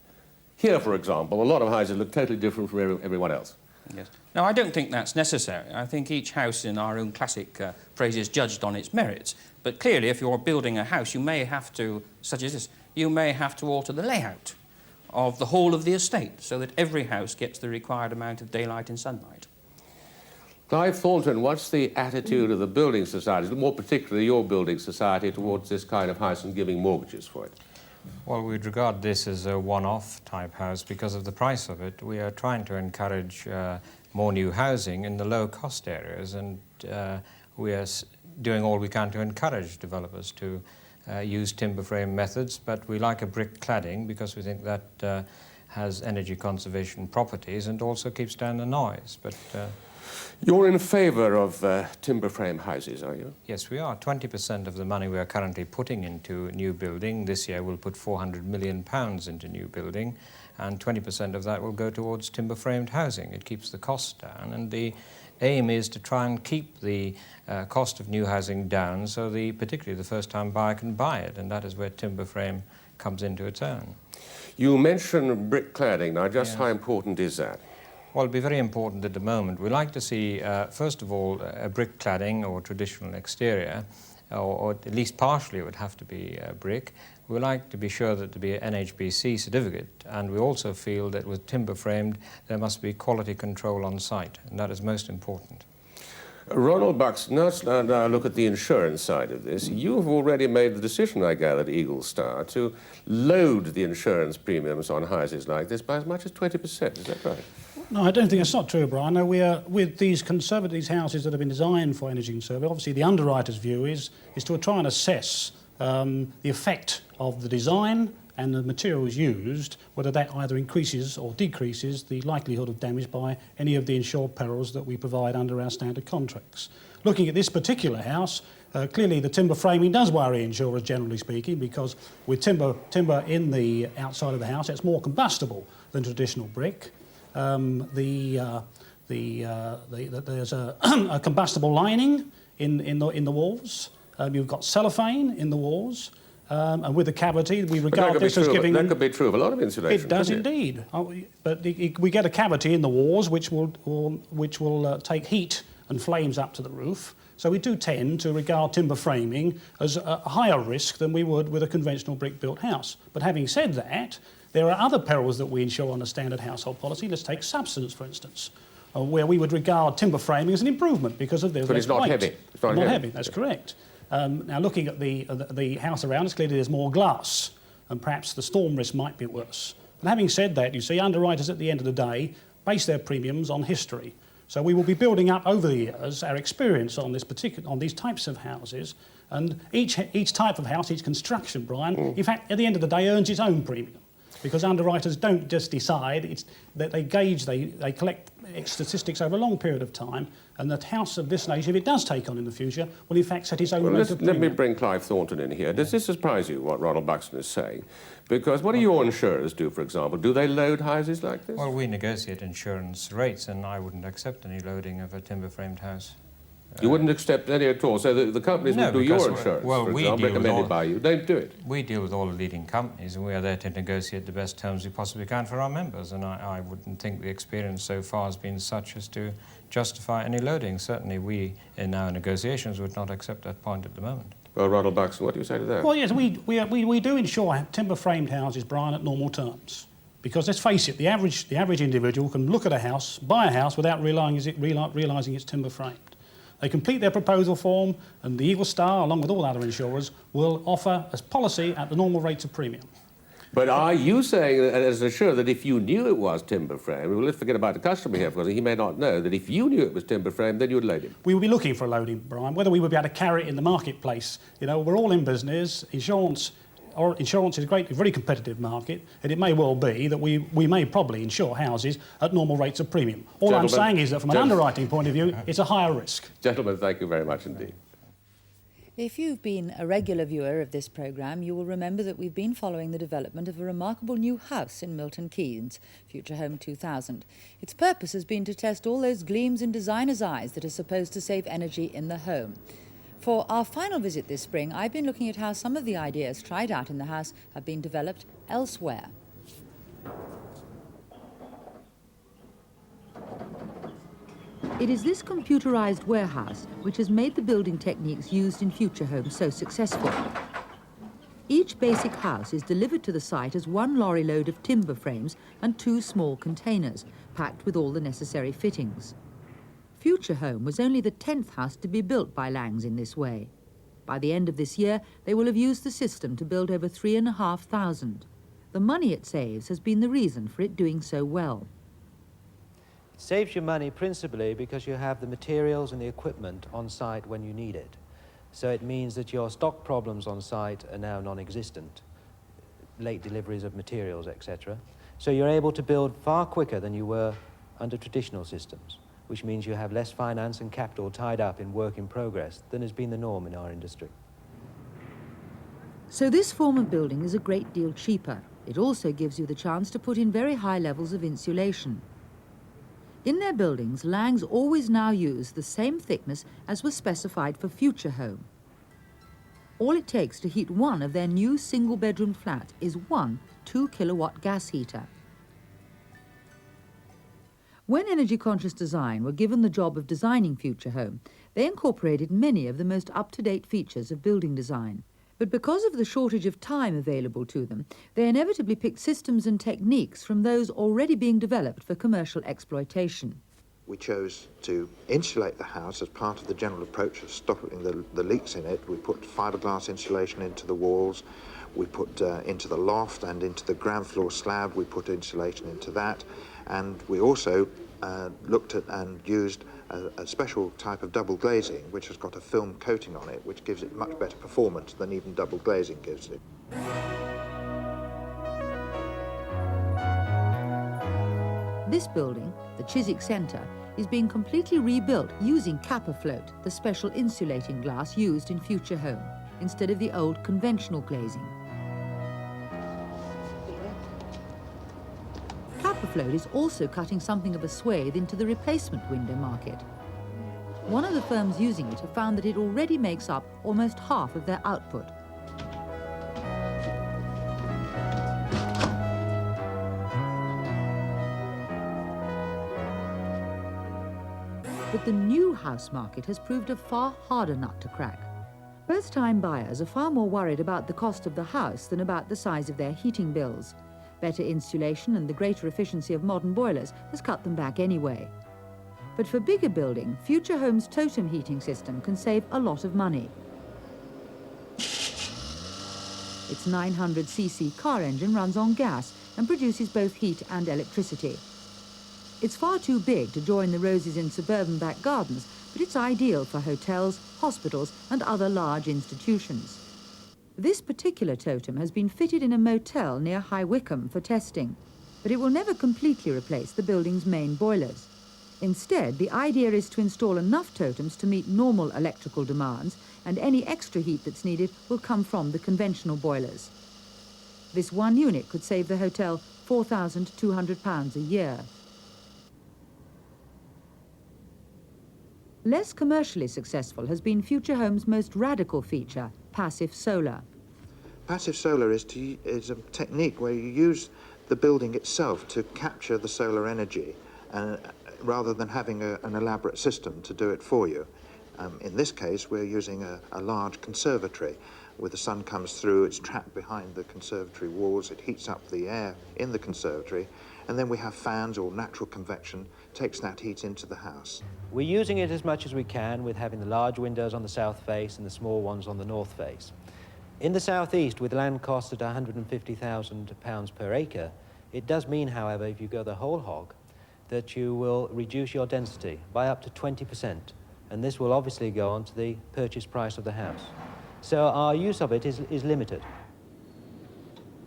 Here, for example, a lot of houses look totally different from everyone else. Yes. No, I don't think that's necessary. I think each house in our own classic phrase is judged on its merits. But clearly, if you're building a house, you may have to, such as this, you may have to alter the layout of the whole of the estate so that every house gets the required amount of daylight and sunlight. Clive Thornton, what's the attitude of the building societies, more particularly your building society, towards this kind of house and giving mortgages for it? Well, we'd regard this as a one-off type house because of the price of it. We are trying to encourage more new housing in the low-cost areas, and we are doing all we can to encourage developers to use timber frame methods, but we like a brick cladding because we think that has energy conservation properties and also keeps down the noise. But you're in favour of timber frame houses, are you? Yes, we are. 20% of the money we are currently putting into new building. This year we'll put £400 million into new building, and 20% of that will go towards timber framed housing. It keeps the cost down, and the aim is to try and keep the cost of new housing down so particularly the first-time buyer can buy it, and that is where timber frame comes into its own. You mentioned brick cladding. Now, just Yes. how important is that? Well, it'd be very important at the moment. We like to see, first of all, a brick cladding or traditional exterior, or at least partially it would have to be brick. We like to be sure that there be an NHBC certificate, and we also feel that with timber framed there must be quality control on site, and that is most important. Ronald Buxton, let's now look at the insurance side of this. You have already made the decision, I gather, at Eagle Star to load the insurance premiums on houses like this by as much as 20%. Is that right? No, I don't think that's not true, Brian. No, we are, with these conservative houses that have been designed for energy conservation, obviously the underwriter's view is to try and assess the effect of the design and the materials used, whether that either increases or decreases the likelihood of damage by any of the insured perils that we provide under our standard contracts. Looking at this particular house, clearly the timber framing does worry insurers, generally speaking, because with timber in the outside of the house, it's more combustible than traditional brick. There's a combustible lining in the walls. You've got cellophane in the walls. And with the cavity, we regard this as giving... That could be true of a lot of insulation. It does indeed. But we get a cavity in the walls which will take heat and flames up to the roof. So we do tend to regard timber framing as a higher risk than we would with a conventional brick-built house. But having said that, there are other perils that we insure on a standard household policy. Let's take subsidence, for instance, where we would regard timber framing as an improvement because of their But it's not heavy. It's not heavy, that's correct. Now, looking at the house around us, clearly there's more glass, and perhaps the storm risk might be worse. And having said that, you see, underwriters at the end of the day base their premiums on history. So we will be building up over the years our experience on these types of houses, and each type of house, each construction, Brian, in fact, at the end of the day, earns its own premium. Because underwriters don't just decide, that they gauge, they collect statistics over a long period of time, and that house of this nature, if it does take on in the future, will in fact set its own rate of premium. Let me bring Clive Thornton in here. Does this surprise you, what Ronald Buxton is saying? Because what do your insurers do, for example? Do they load houses like this? Well, we negotiate insurance rates, and I wouldn't accept any loading of a timber-framed house. You wouldn't accept any at all, so the companies would do your insurance, for example, recommended by you. Don't do it. We deal with all the leading companies, and we are there to negotiate the best terms we possibly can for our members, and I wouldn't think the experience so far has been such as to justify any loading. Certainly we, in our negotiations, would not accept that point at the moment. Well, Ronald Buxton, what do you say to that? Well, yes, we do insure timber-framed houses, Brian, at normal terms. Because let's face it, the average individual can look at a house, buy a house, without realising it's timber-framed. They complete their proposal form, and the Eagle Star, along with all other insurers, will offer a policy at the normal rates of premium. But are you saying, as an insurer, that if you knew it was timber frame, well, let's forget about the customer here, because he may not know, that if you knew it was timber frame, then you'd load him? We would be looking for a loading, Brian, whether we would be able to carry it in the marketplace. You know, we're all in business. Insurance is a very competitive market, and it may well be that we may probably insure houses at normal rates of premium. All I'm saying is that from an underwriting point of view, it's a higher risk. Gentlemen, thank you very much indeed. If you've been a regular viewer of this programme, you will remember that we've been following the development of a remarkable new house in Milton Keynes, Futurehome 2000. Its purpose has been to test all those gleams in designers' eyes that are supposed to save energy in the home. For our final visit this spring, I've been looking at how some of the ideas tried out in the house have been developed elsewhere. It is this computerized warehouse which has made the building techniques used in Futurehome so successful. Each basic house is delivered to the site as one lorry load of timber frames and 2 small containers, packed with all the necessary fittings. Futurehome was only the 10th house to be built by Langs in this way. By the end of this year, they will have used the system to build over 3,500. The money it saves has been the reason for it doing so well. It saves you money principally because you have the materials and the equipment on site when you need it. So it means that your stock problems on site are now non-existent, late deliveries of materials, etc. So you're able to build far quicker than you were under traditional systems, which means you have less finance and capital tied up in work in progress than has been the norm in our industry. So this form of building is a great deal cheaper. It also gives you the chance to put in very high levels of insulation. In their buildings, Langs always now use the same thickness as was specified for Futurehome. All it takes to heat one of their new single-bedroom flats is one 2-kilowatt gas heater. When energy-conscious design were given the job of designing Futurehome, they incorporated many of the most up-to-date features of building design. But because of the shortage of time available to them, they inevitably picked systems and techniques from those already being developed for commercial exploitation. We chose to insulate the house as part of the general approach of stopping the leaks in it. We put fiberglass insulation into the walls. We put into the loft and into the ground floor slab, we put insulation into that. And we also looked at and used a special type of double glazing, which has got a film coating on it, which gives it much better performance than even double glazing gives it. This building, the Chiswick Centre, is being completely rebuilt using Kappa float, the special insulating glass used in Futurehome, instead of the old conventional glazing. Kappa float is also cutting something of a swathe into the replacement window market. One of the firms using it have found that it already makes up almost half of their output. But the new house market has proved a far harder nut to crack. First-time buyers are far more worried about the cost of the house than about the size of their heating bills. Better insulation and the greater efficiency of modern boilers has cut them back anyway. But for bigger building, Futurehome's totem heating system can save a lot of money. Its 900cc car engine runs on gas and produces both heat and electricity. It's far too big to join the roses in suburban back gardens, but it's ideal for hotels, hospitals and other large institutions. This particular totem has been fitted in a motel near High Wycombe for testing, but it will never completely replace the building's main boilers. Instead, the idea is to install enough totems to meet normal electrical demands, and any extra heat that's needed will come from the conventional boilers. This one unit could save the hotel £4,200 a year. Less commercially successful has been Futurehome's most radical feature, passive solar. Passive solar is a technique where you use the building itself to capture the solar energy rather than having an elaborate system to do it for you. In this case, we're using a large conservatory. Where the sun comes through, it's trapped behind the conservatory walls, it heats up the air in the conservatory, and then we have fans or natural convection takes that heat into the house. We're using it as much as we can with having the large windows on the south face and the small ones on the north face. In the southeast, with land costs at £150,000 per acre, it does mean, however, if you go the whole hog, that you will reduce your density by up to 20%, and this will obviously go on to the purchase price of the house. So our use of it is limited.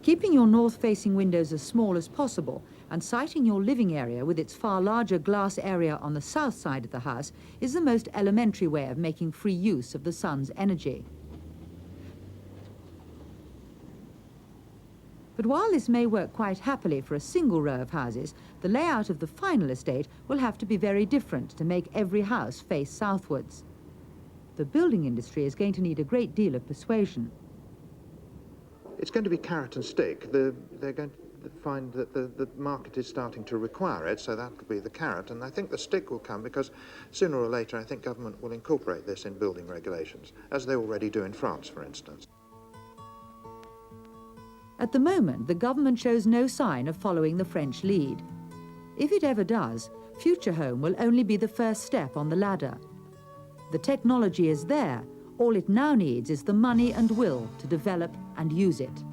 Keeping your north-facing windows as small as possible and siting your living area with its far larger glass area on the south side of the house is the most elementary way of making free use of the sun's energy. But while this may work quite happily for a single row of houses, the layout of the final estate will have to be very different to make every house face southwards. The building industry is going to need a great deal of persuasion. It's going to be carrot and stick. The find that the market is starting to require it, so that will be the carrot. And I think the stick will come because sooner or later I think government will incorporate this in building regulations, as they already do in France, for instance. At the moment, the government shows no sign of following the French lead. If it ever does, Futurehome will only be the first step on the ladder. The technology is there. All it now needs is the money and will to develop and use it.